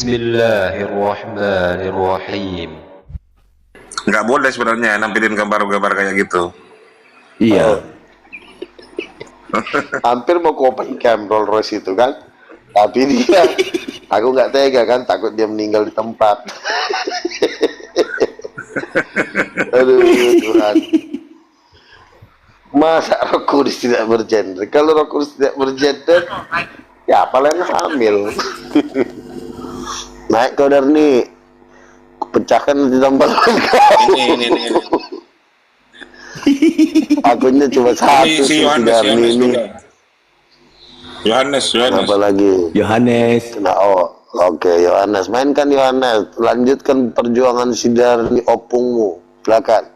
Bismillahirrahmanirrahim. Nggak boleh sebenarnya nampilin gambar-gambar kayak gitu. Iya. Hampir mau ku open cam Rolls Royce itu kan, tapi dia, aku nggak tega kan, takut dia meninggal di tempat. Aduh Tuhan, masa Roh Kudus tidak bergender? Kalau Roh Kudus tidak bergender, ya paling hamil. Naik kau Darni, pecahkan di tempat kau. Ini. Akunnya cuma satu Si si Darni ini. Yohanes. Apa lagi? Yohanes. Nah, oke, Yohanes. Mainkan Yohanes. Lanjutkan perjuangan si Darni opungmu. Silakan.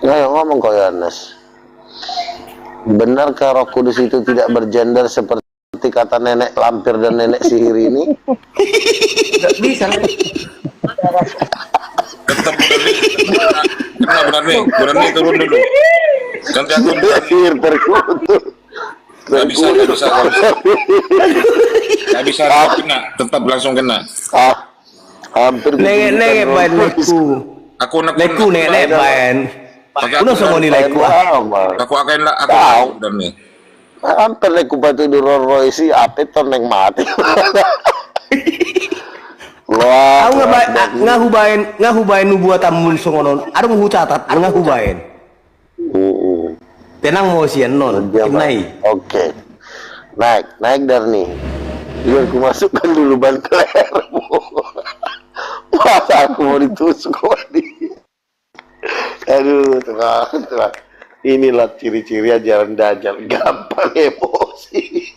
Ayo ngomong kau Yohanes. Benarkah Roh Kudus itu tidak bergender seperti kata nenek lampir dan nenek sihir ini? Nggak bisa. Tetap berani turun dulu. Nanti aku Sihir terkutuk. nggak bisa kena, tetap langsung kena. Hampir Nengek ban leku. Aku Leku nengek ban. Kuno semua ni leku. Aku dan nih. Hampir leku batu di Rolls Royce apa itu neng mati. Wah, Aku ngahubain nubuat tamun songonon. Ada catat, ada ngahubain. Tenang mau sian non. Naik. Oke. Naik Darni. Biar aku masukkan dulu ban klermu. Masa aku mau ditusuk ini. Aduh, Tuhan. Inilah ciri-ciri ajaran Dajjal, gampang emosi.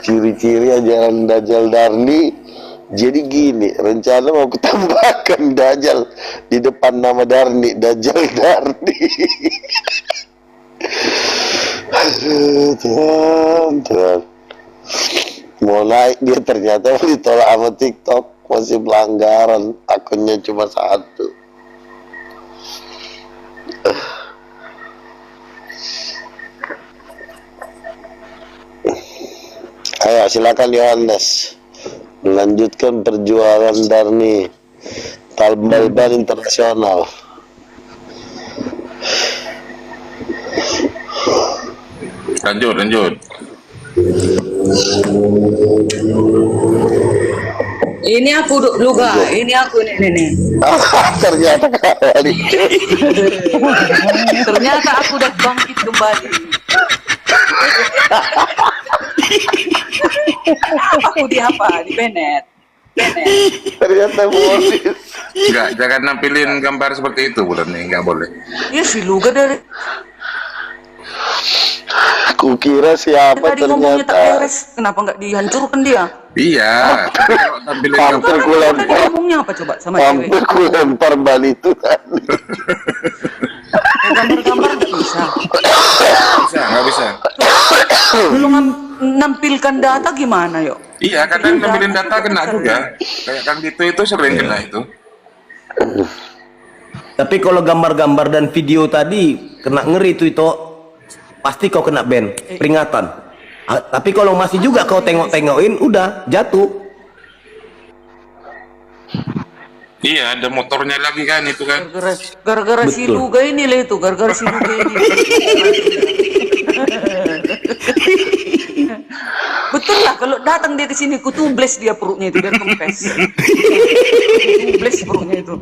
Ciri-ciri ajaran Dajjal Darni. Jadi gini, rencana mau kutambahkan Dajjal di depan nama Darni, Dajjal Darni. Aduh, Tuhan. Mau naik dia ternyata ditolak sama TikTok, masih pelanggaran, akunnya cuma satu. Ayo silakan Yohanes. Melanjutkan perjuangan Darni Talbalban Internasional. Lanjut. Ini aku juga, ini aku nih. Ternyata kali. Ternyata aku udah bangkit kembali. Aku di apa? Di Bennett. Ternyata modis. Enggak, jangan nampilin gambar seperti itu bulan nih, nggak boleh. Ya si Luga dari Kukira siapa tadi ngomongnya tak ternyata. beres. Kenapa nggak dihancurkan dia? Iya. Kalau nampilin Hampir gambar, ku Tadi lempar. ngomongnya apa coba sama cewek? Hampir ku lempar ban itu tadi. Gambar-gambar nggak bisa. nggak bisa. Belum nampilkan data gimana yuk? Iya, kadang nampilin data kena juga. Kayak Kang Dito itu sering kena itu. Tapi kalau gambar-gambar dan video tadi kena ngeri itu pasti kau kena ban, peringatan. Tapi kalau masih juga kau tengok-tengokin, udah jatuh. Iya, ada motornya lagi kan itu kan. Gara-gara si Luga ini lah itu, gara-gara si Luga ini. Betul lah, kalau datang dia ke sini, ku tubles dia perutnya itu biar kempes. Tubles perutnya itu.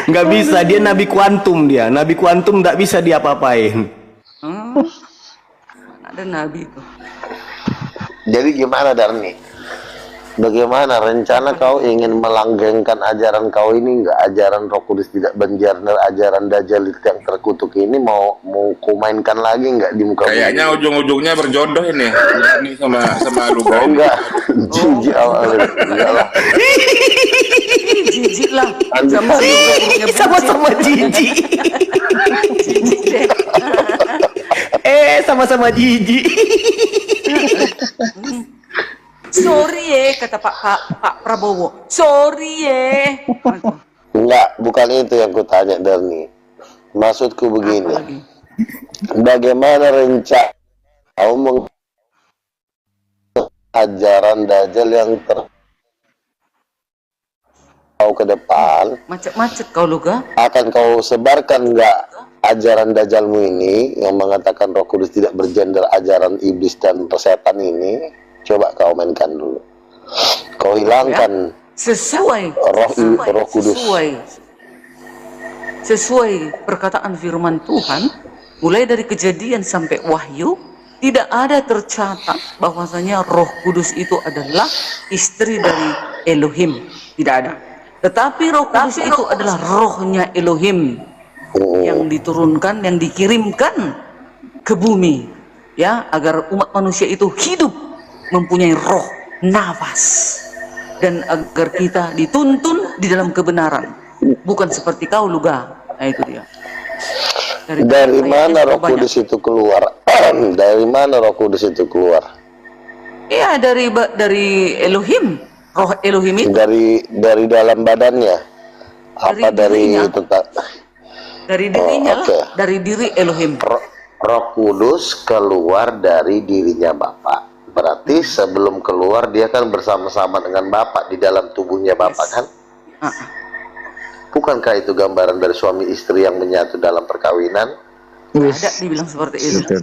Nggak bisa, dia nabi kuantum dia. Nabi kuantum nggak bisa dia apa-apain. Ada nabi itu. Jadi gimana Darni? Bagaimana rencana kau ingin melanggengkan ajaran kau ini enggak? Ajaran Roh Kudus tidak bergender, ajaran Dajjal yang terkutuk ini mau kumainkan lagi enggak di muka bumi? Kayaknya ujung-ujungnya berjodoh ini. Ini sama lu. Oh enggak, jijik awalnya. Enggak lah. Jijik lah. Sama-sama jijik. Jijik deh. Sama-sama jijik. Sorry kata Pak Prabowo. Sorry Enggak, bukan itu yang kutanya Darni. Maksudku begini. Bagaimana rencana kau ajaran Dajjal yang kau ke depan Macet-macet kau Luga. akan kau sebarkan nggak ajaran Dajjalmu ini yang mengatakan Roh Kudus tidak bergender, ajaran iblis dan persetan ini? Coba kau mainkan dulu. Kau hilangkan Sesuai Roh Kudus. Sesuai perkataan firman Tuhan, mulai dari Kejadian sampai Wahyu, tidak ada tercatat bahwasanya Roh Kudus itu adalah istri dari Elohim. Tidak ada. Tetapi Roh Kudus itu adalah rohnya Elohim yang diturunkan, yang dikirimkan ke bumi, ya, agar umat manusia itu hidup, mempunyai roh, nafas, dan agar kita dituntun di dalam kebenaran, bukan seperti kau Luga. Nah, itu dia. Dari mana Roh Kudus itu keluar? Dari mana Roh Kudus itu keluar? Iya, dari Elohim. Roh Elohim itu Dari dalam badannya. Apa dari dirinya. Dari dirinya Oh, oke. lah, dari diri Elohim. Roh Kudus keluar dari dirinya Bapak. Berarti sebelum keluar dia kan bersama-sama dengan Bapak di dalam tubuhnya Bapak, kan? Bukankah itu gambaran dari suami istri yang menyatu dalam perkawinan? Nggak ada dibilang seperti itu.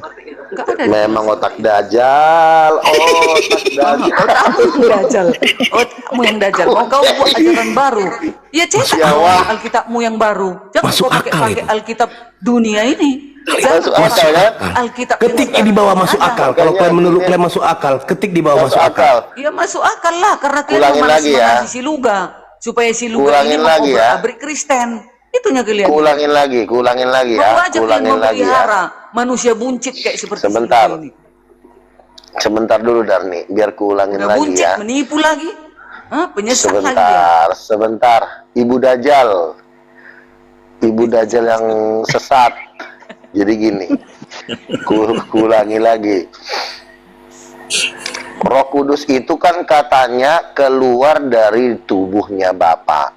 Nggak ada. Memang otak Dajjal. Oh, otak Dajjal. Otakmu Dajjal. Otakmu yang Dajjal. Mau kau buat ajaran baru? Ya cetak Alkitabmu yang baru. Jangan Masuk kau akal pakai itu. Alkitab dunia ini. Masuk akal, ya? Alkitab Ketik yang di bawah masuk ada. akal. Kalau kalian menurut kalian masuk akal, ketik di bawah masuk akal. Ya masuk akal lah, karena kalian Ulangin lagi ya. memanas-manasi si Luga supaya si Luga Ulangin ini mau lagi ya. berabrik Kristen. Itunya kalian. Ulangin lagi Mau ya. aja kalian Ulangin lagi ya. memelihara manusia buncit kayak seperti Sebentar. si Luga ini. Sebentar dulu Darni, biar kuulangin Udah lagi buncit, ya. menipu lagi. Hah, penyesal lagi dia. Sebentar. Ibu Dajjal. Ibu Dajjal yang sesat. Jadi gini. Kuulangi lagi. Roh Kudus itu kan katanya keluar dari tubuhnya Bapak.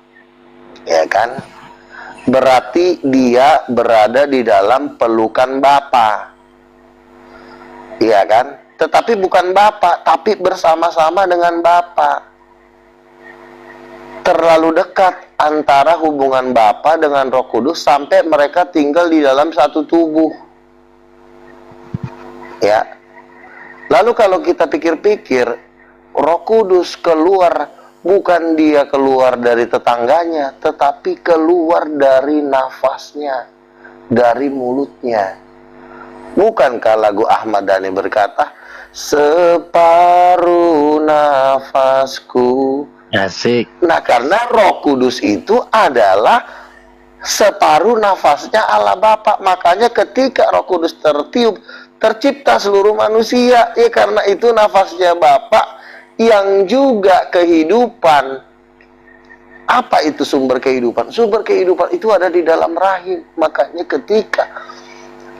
Ya kan? Berarti dia berada di dalam pelukan Bapa. Iya kan? Tetapi bukan Bapa, tapi bersama-sama dengan Bapa. Terlalu dekat antara hubungan Bapa dengan Roh Kudus sampai mereka tinggal di dalam satu tubuh. Ya. Lalu kalau kita pikir-pikir, Roh Kudus keluar, bukan dia keluar dari tetangganya, tetapi keluar dari nafasnya, dari mulutnya. Bukankah lagu Ahmad Dhani berkata, separuh nafasku. Asik. Nah, karena Roh Kudus itu adalah separuh nafasnya Allah Bapa. Makanya ketika Roh Kudus tertiup, tercipta seluruh manusia. Ya karena itu nafasnya Bapa yang juga kehidupan. Apa itu sumber kehidupan? Sumber kehidupan itu ada di dalam rahim. Makanya ketika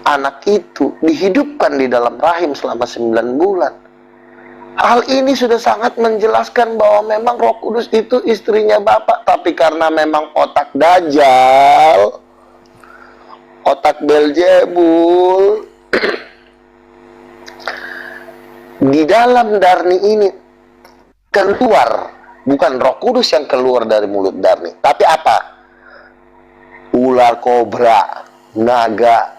anak itu dihidupkan di dalam rahim selama 9 bulan, hal ini sudah sangat menjelaskan bahwa memang Roh Kudus itu istrinya Bapak. Tapi karena memang otak Dajjal, otak Beelzebul di dalam Darni ini keluar, bukan Roh Kudus yang keluar dari mulut Darni, tapi apa? Ular kobra, naga.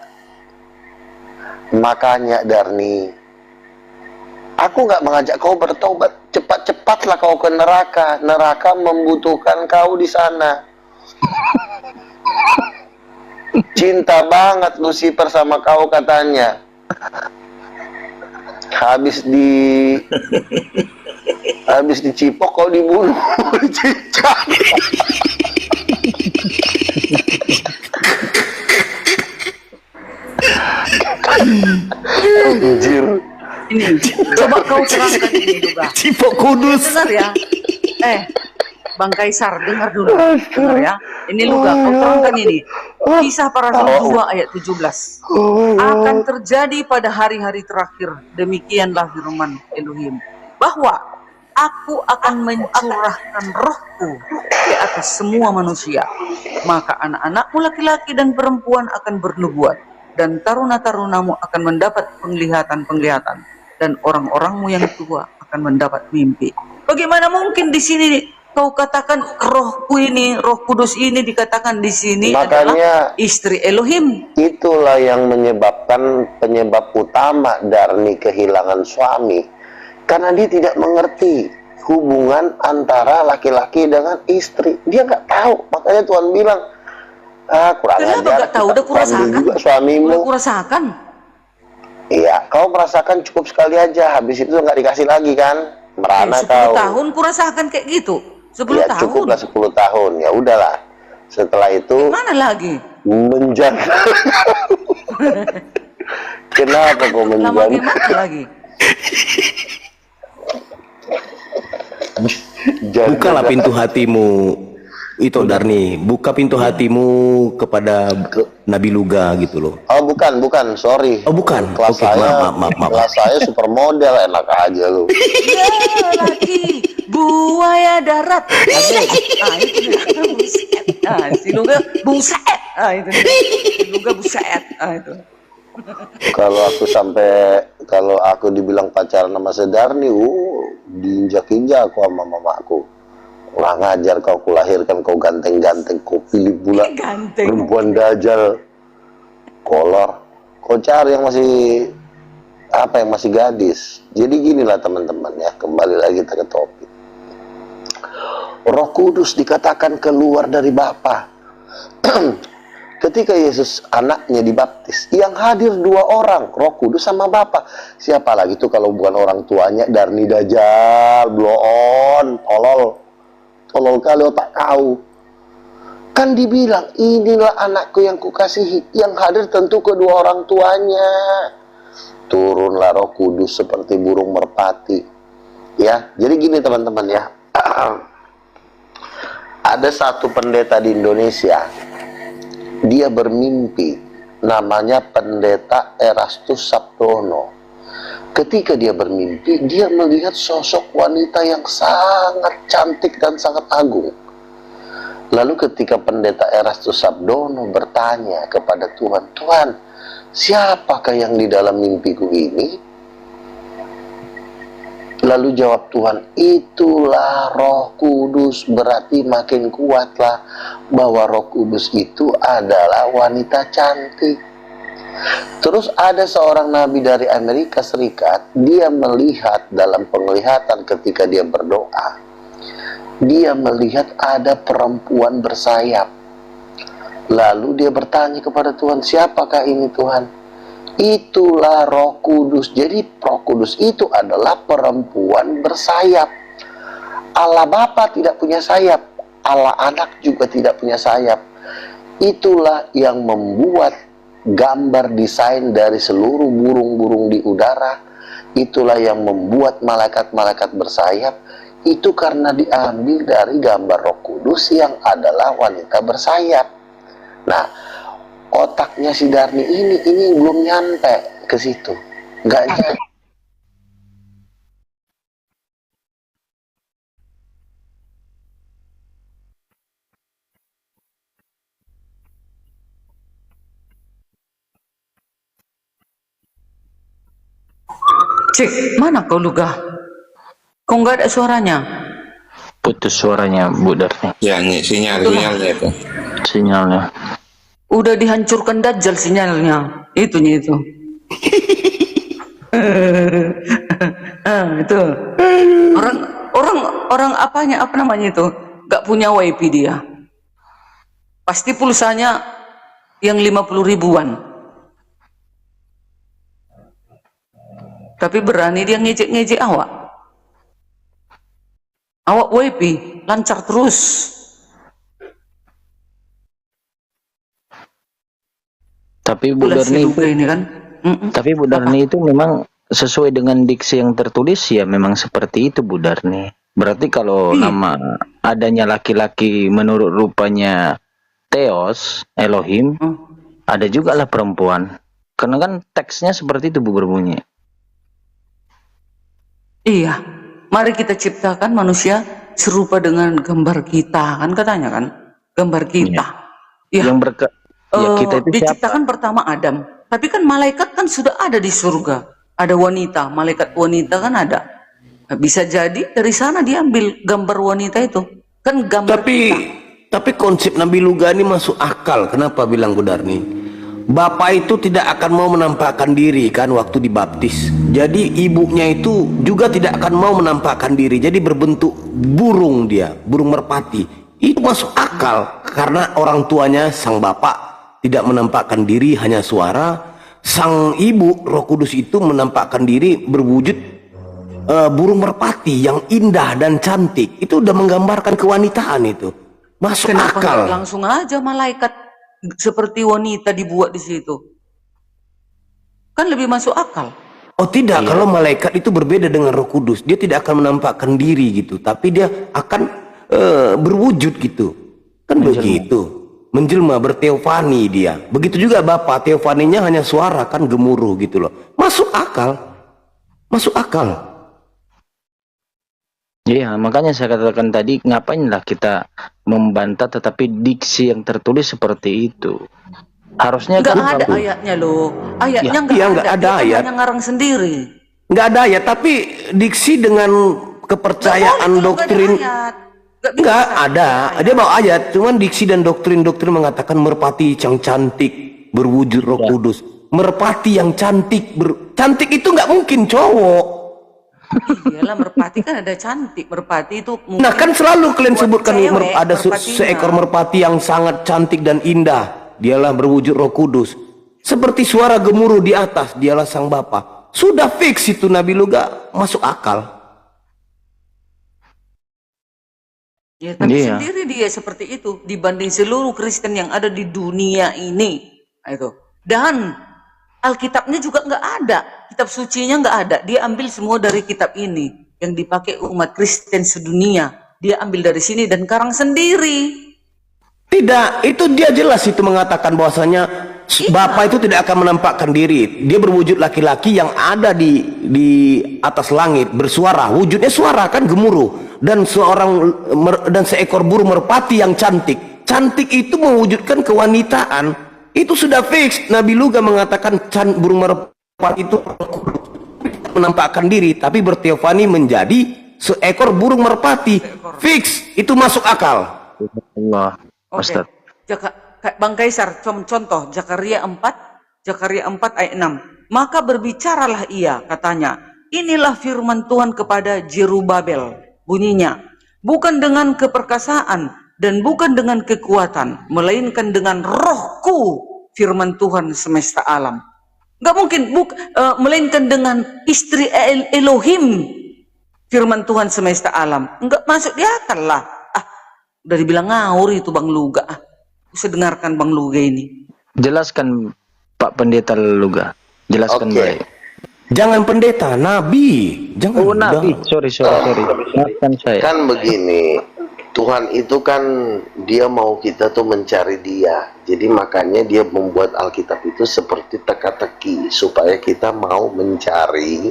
Makanya Darni, aku nggak mengajak kau bertobat. Cepat-cepatlah kau ke neraka. Neraka membutuhkan kau di sana. Cinta banget Lucifer sama kau katanya. Habis dicipok kau dibunuh, dicicak. Anjir. Ini, coba kau terangkan ini juga. Cipok Kudus. Dengar ya. Bang Kaisar, dengar dulu. Dengar ya. Ini Luga, kau terangkan ini. Kisah para Rasul 2 ayat 17. Akan terjadi pada hari-hari terakhir. Demikianlah firman Elohim. Bahwa aku akan mencurahkan rohku di atas semua manusia. Maka anak-anakmu laki-laki dan perempuan akan bernubuat. dan taruna-tarunamu akan mendapat penglihatan-penglihatan, dan orang-orangmu yang tua akan mendapat mimpi. Bagaimana mungkin di sini kau katakan rohku ini, Roh Kudus ini dikatakan di sini adalah Makanya istri Elohim? itulah yang menyebabkan penyebab utama Darni kehilangan suami, karena dia tidak mengerti hubungan antara laki-laki dengan istri. Dia nggak tahu, makanya Tuhan bilang, kurang Kenapa ajar, nggak tahu? Udah kurasakan. juga suamimu. Udah kurasakan. Iya, kau merasakan cukup sekali aja, habis itu nggak dikasih lagi kan, merana 10 kau. tahun kurasakan kayak gitu. 10 Ya tahun. cukuplah 10 tahun, ya udahlah. Setelah itu Mana lagi? menjadi. Kenapa kau Lama menjadi? gimana lagi? Bukalah pintu hatimu itu Darni, buka pintu hatimu kepada Nabi Luga gitu loh. Oh bukan, sorry. Oh bukan. Kelas Oke, saya, maaf. kelas saya supermodel, enak aja lu. Ya lagi buaya darat. Itu dia. Buset. Si Luga buset. Itu dia. Si Luga buset. Itu. Kalau aku dibilang pacaran sama Sedarni, diinjak-injak aku sama mamaku. Kurang ajar kau, kulahirkan kau ganteng-ganteng, kau pilih pula Ganteng. perempuan dajal, kolor. Kau cari yang masih yang masih gadis. Jadi ginilah teman-teman ya, kembali lagi kita ke topik. Roh Kudus dikatakan keluar dari Bapa. Ketika Yesus anaknya dibaptis, yang hadir 2 orang, Roh Kudus sama Bapa. Siapa lagi tuh kalau bukan orang tuanya? Darni Dajjal, blow on, tolol kali otak kau. Kan dibilang, inilah anakku yang kukasihi, yang hadir tentu kedua orang tuanya. Turunlah Roh Kudus seperti burung merpati. Ya, jadi gini teman-teman ya. Ada satu pendeta di Indonesia, dia bermimpi, namanya Pendeta Erastus Sabdono. Ketika dia bermimpi, dia melihat sosok wanita yang sangat cantik dan sangat agung. Lalu ketika Pendeta Erastus Sabdono bertanya kepada Tuhan, Tuhan, siapakah yang di dalam mimpiku ini? Lalu jawab Tuhan, itulah Roh Kudus. Berarti makin kuatlah bahwa Roh Kudus itu adalah wanita cantik. Terus ada seorang nabi dari Amerika Serikat, dia melihat dalam penglihatan ketika dia berdoa, dia melihat ada perempuan bersayap. Lalu dia bertanya kepada Tuhan, siapakah ini Tuhan? Itulah Roh Kudus. Jadi Roh Kudus itu adalah perempuan bersayap. Allah Bapa tidak punya sayap, Allah Anak juga tidak punya sayap. Itulah yang membuat gambar desain dari seluruh burung-burung di udara. Itulah yang membuat malaikat-malaikat bersayap. Itu karena diambil dari gambar Roh Kudus yang adalah wanita bersayap. Nah, otaknya si Darni ini belum nyampe ke situ, nggak nyampe. Cik, mana kau Luga? Kok nggak ada suaranya? Putus suaranya Bu Darni, Ya, sinyalnya itu. sinyalnya. Udah dihancurkan Dajjal sinyalnya. Itu. Itu. Orang apa namanya itu? Gak punya WiFi dia. Pasti pulsanya yang 50 ribuan. Tapi berani dia ngejek-ngejek awak. Awak WiFi lancar terus. Tapi Bu Pula si Darni Luga itu, ini kan. tapi Bu Darni itu memang sesuai dengan diksi yang tertulis ya, memang seperti itu Bu Darni. Berarti kalau nama adanya laki-laki menurut rupanya Theos, Elohim, ada juga lah perempuan. Karena kan teksnya seperti itu Bu berbunyi. Iya, mari kita ciptakan manusia serupa dengan gambar kita, kan katanya kan, gambar kita. Iya. Yang kita itu siapa? Diciptakan pertama Adam, Tapi kan malaikat kan sudah ada di surga. Ada wanita, malaikat wanita kan ada. Bisa jadi dari sana dia ambil gambar wanita itu. Kan gambar Tapi konsep Nabi Luga ini masuk akal. Kenapa bilang Gudarni? Bapak itu tidak akan mau menampakkan diri kan waktu dibaptis. Jadi ibunya itu juga tidak akan mau menampakkan diri. Jadi berbentuk burung dia, burung merpati. Itu masuk akal karena orang tuanya sang bapak tidak menampakkan diri, hanya suara. Sang ibu Roh Kudus itu menampakkan diri berwujud burung merpati yang indah dan cantik. Itu udah menggambarkan kewanitaan itu. Masuk Kenapa akal. nggak langsung aja malaikat seperti wanita dibuat di situ? Kan lebih masuk akal. Oh tidak, kalau malaikat itu berbeda dengan Roh Kudus. Dia tidak akan menampakkan diri gitu, tapi dia akan berwujud gitu. Kan begitu. Menjelma, berteofani dia. Begitu juga Bapak, teofaninya hanya suara kan gemuruh gitu loh. Masuk akal. Masuk akal. Iya, makanya saya katakan tadi, ngapainlah kita membantah tetapi diksi yang tertulis seperti itu. Harusnya Nggak kan ada ayatnya loh. Ayatnya iya, nggak ada Dia kan ayat. hanya ngarang sendiri. Nggak ada ya, tapi diksi dengan kepercayaan doktrin. Enggak ada, dia bawa ayat, cuman diksi dan doktrin mengatakan merpati yang cantik berwujud Roh Kudus. Merpati yang cantik, cantik itu nggak mungkin cowok. Iyalah, merpati kan ada cantik. Merpati itu mungkin Nah kan selalu kalian buat sebutkan cewek, ada merpatinya. seekor merpati yang sangat cantik dan indah. Dialah berwujud Roh Kudus. Seperti suara gemuruh di atas, dialah sang Bapa. Sudah fix itu Nabi Luga, masuk akal. Ya, tapi Iya. sendiri dia seperti itu dibanding seluruh Kristen yang ada di dunia ini. Nah, itu. Dan Alkitabnya juga nggak ada, kitab sucinya nggak ada. Dia ambil semua dari kitab ini yang dipakai umat Kristen sedunia. Dia ambil dari sini dan karang sendiri. Tidak, itu dia jelas itu mengatakan bahwasanya Bapa itu tidak akan menampakkan diri. Dia berwujud laki-laki yang ada di atas langit bersuara. Wujudnya suara kan gemuruh dan seekor burung merpati yang cantik. Cantik itu mewujudkan kewanitaan. Itu sudah fix. Nabi Luga mengatakan burung merpati itu menampakkan diri tapi berteofani menjadi seekor burung merpati. Fix, itu masuk akal. Allah, Oke. Ustaz. Bang Kaisar, contoh Zakaria 4 ayat 6. Maka berbicaralah ia, katanya, inilah firman Tuhan kepada Jerubabel, bunyinya, bukan dengan keperkasaan dan bukan dengan kekuatan, melainkan dengan rohku, firman Tuhan semesta alam. Nggak mungkin, melainkan dengan istri Elohim, firman Tuhan semesta alam. Nggak masuk di akal lah. Udah dibilang ngawur itu Bang Luga. Bisa dengarkan Bang Luga ini. Jelaskan Pak Pendeta Luga. Jelaskan Oke. baik. Jangan pendeta, nabi. Jangan. Oh, Nabi. Sorry. Maafkan saya. Kan begini, Tuhan itu kan dia mau kita tuh mencari dia. Jadi makanya dia membuat Alkitab itu seperti teka-teki supaya kita mau mencari,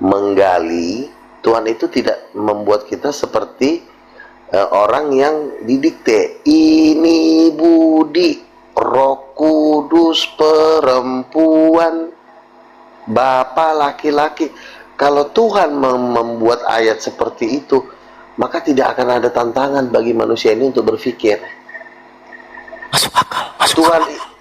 menggali. Tuhan itu tidak membuat kita seperti orang yang didikte. Ini budi Roh Kudus perempuan, Bapa laki-laki. Kalau Tuhan membuat ayat seperti itu, maka tidak akan ada tantangan bagi manusia ini untuk berpikir. Masuk akal.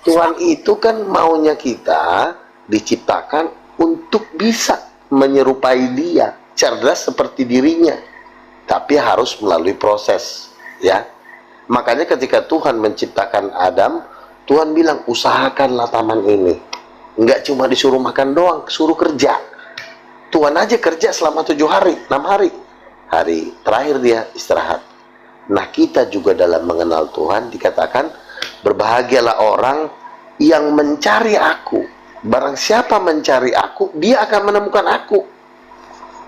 Tuhan itu kan maunya kita diciptakan untuk bisa menyerupai Dia, cerdas seperti dirinya, tapi harus melalui proses, ya. Makanya ketika Tuhan menciptakan Adam, Tuhan bilang usahakanlah taman ini. Enggak cuma disuruh makan doang, suruh kerja. Tuhan aja kerja selama 7 hari, 6 hari. Hari terakhir dia istirahat. Nah, kita juga dalam mengenal Tuhan dikatakan berbahagialah orang yang mencari aku. Barang siapa mencari aku, dia akan menemukan aku.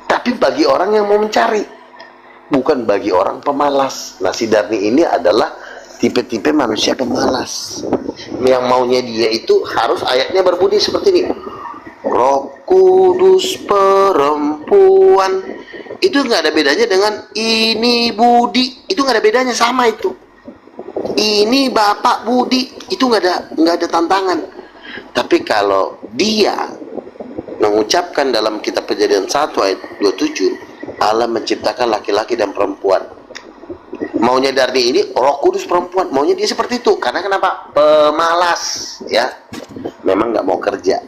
Tapi bagi orang yang mau mencari, bukan bagi orang pemalas. Nah, si Darni ini adalah tipe-tipe manusia pemalas. Yang maunya dia itu harus ayatnya berbunyi seperti ini. Roh Kudus perempuan. Itu nggak ada bedanya dengan ini budi. Itu nggak ada bedanya, sama itu. Ini Bapak Budi. Itu nggak ada tantangan. Tapi kalau dia mengucapkan dalam kitab Kejadian 1 ayat 27, Allah menciptakan laki-laki dan perempuan. Maunya Darni ini Roh Kudus perempuan, maunya dia seperti itu. Karena kenapa? Pemalas, ya. Memang nggak mau kerja.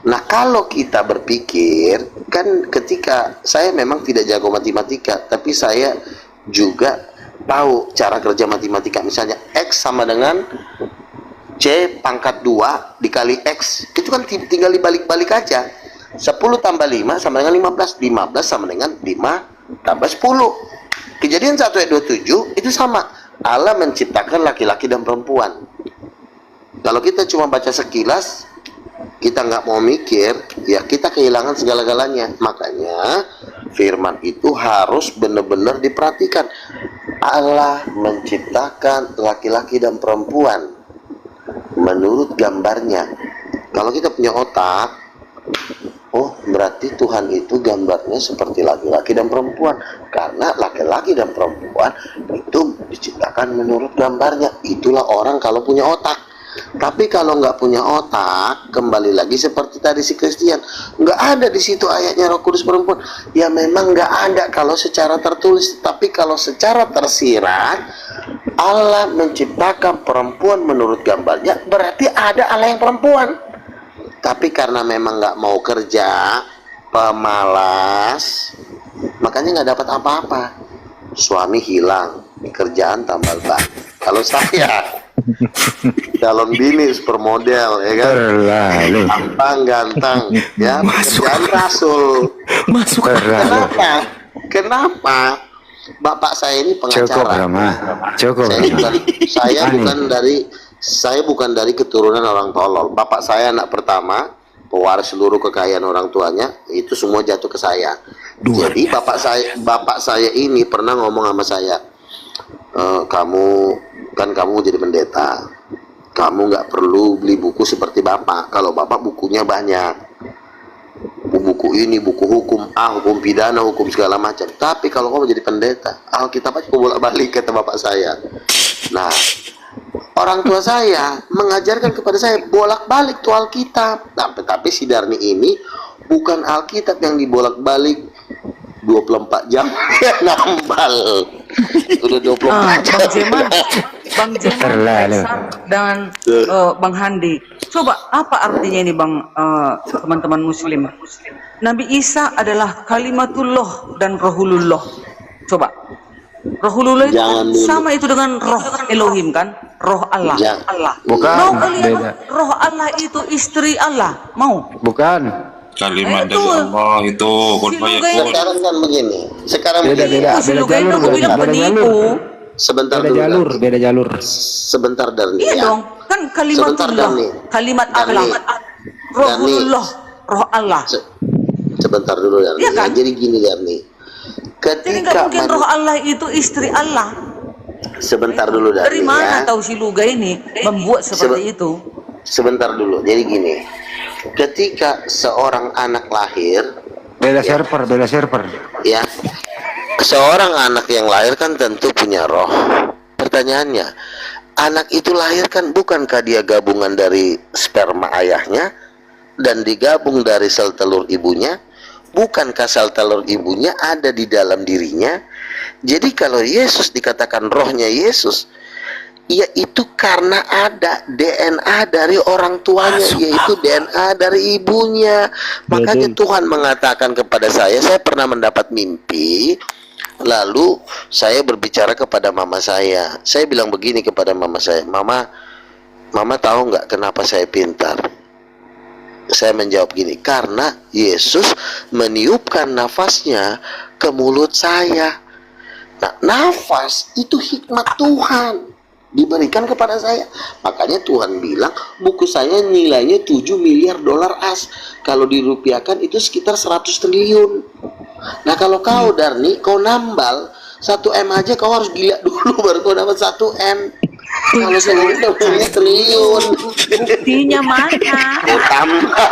Nah, kalau kita berpikir, kan ketika saya memang tidak jago matematika, tapi saya juga tahu cara kerja matematika. Misalnya X sama dengan C pangkat 2 dikali X, itu kan tinggal dibalik-balik aja. 10 tambah 5 sama dengan 15. 15 sama dengan 5 tambah 10. Kejadian 1 ayat 27 itu sama. Allah menciptakan laki-laki dan perempuan. Kalau kita cuma baca sekilas, kita nggak mau mikir, ya kita kehilangan segala-galanya. Makanya firman itu harus benar-benar diperhatikan. Allah menciptakan laki-laki dan perempuan menurut gambarnya. Kalau kita punya otak, oh berarti Tuhan itu gambarnya seperti laki-laki dan perempuan. Karena laki-laki dan perempuan itu diciptakan menurut gambarnya. Itulah orang kalau punya otak. Tapi kalau nggak punya otak, kembali lagi seperti tadi si Christian, nggak ada di situ ayatnya Roh Kudus perempuan. Ya memang nggak ada kalau secara tertulis. Tapi kalau secara tersirat, Allah menciptakan perempuan menurut gambarnya, berarti ada Allah yang perempuan. Tapi karena memang nggak mau kerja, pemalas, makanya nggak dapat apa-apa. Suami hilang, kerjaan tambal ban. Kalau saya calon bini supermodel, ya kan, tampang ganteng, ya, pekerjaan rasul. Masuk. Kenapa? Bapak saya ini pengacara. Saya bukan dari keturunan orang tolol. Bapak saya anak pertama, pewaris seluruh kekayaan orang tuanya, itu semua jatuh ke saya. Jadi bapak saya ini pernah ngomong sama saya, kamu jadi pendeta, kamu nggak perlu beli buku seperti bapak. Kalau bapak bukunya banyak, buku ini, buku hukum, hukum pidana, hukum segala macam. Tapi kalau kamu jadi pendeta, Alkitab aja bolak-balik, kata bapak saya. Nah, orang tua saya mengajarkan kepada saya bolak-balik tuh Alkitab. Nah, tapi si Darni ini bukan Alkitab yang dibolak-balik 24 jam nambal. Udah 24 jam. Bang Jeman, dan Bang Handi, coba apa artinya ini Bang, teman-teman muslim? Nabi Isa adalah kalimatullah dan rohulullah. Coba, rohulullah itu sama itu dengan roh Elohim kan? Roh Allah. Allah. Bukan. Roh Allah itu istri Allah. Mau? Bukan. Kalimat dari Allah itu. Sekarang kan begini. Sekarang beda jalur. Sebentar beda dulu. jalur, beda jalur. Sebentar Darni. Iya dong, kan kalimatullah, kalimat Allah, rohulullah, roh Allah. Sebentar dulu Darni. Iya kan? Jadi gini Darni. Jadi nggak mungkin roh Allah itu istri Allah. Sebentar dulu Darni. Dari mana ya. tahu si Luga ini membuat seperti itu? Sebentar dulu. Jadi gini. Ketika seorang anak lahir, Beda server. ya, seorang anak yang lahir kan tentu punya roh. Pertanyaannya, anak itu lahir kan bukankah dia gabungan dari sperma ayahnya dan digabung dari sel telur ibunya? Bukankah sel telur ibunya ada di dalam dirinya? Jadi kalau Yesus dikatakan rohnya Yesus, yaitu karena ada DNA dari orang tuanya, yaitu DNA dari ibunya. Makanya Tuhan mengatakan kepada saya pernah mendapat mimpi, lalu saya berbicara kepada mama saya. Saya bilang begini kepada mama saya, Mama tahu nggak kenapa saya pintar? Saya menjawab gini, karena Yesus meniupkan nafasnya ke mulut saya. Nah, nafas itu hikmat Tuhan diberikan kepada saya. Makanya Tuhan bilang buku saya nilainya 7 miliar dolar as. Kalau dirupiahkan itu sekitar 100 triliun. Nah kalau kau Darni, kau nambal 1 M aja, kau harus gila dulu baru kau dapat 1 M. Kalau seluruh udah punya triliun. Buktinya mana? Kau tambal,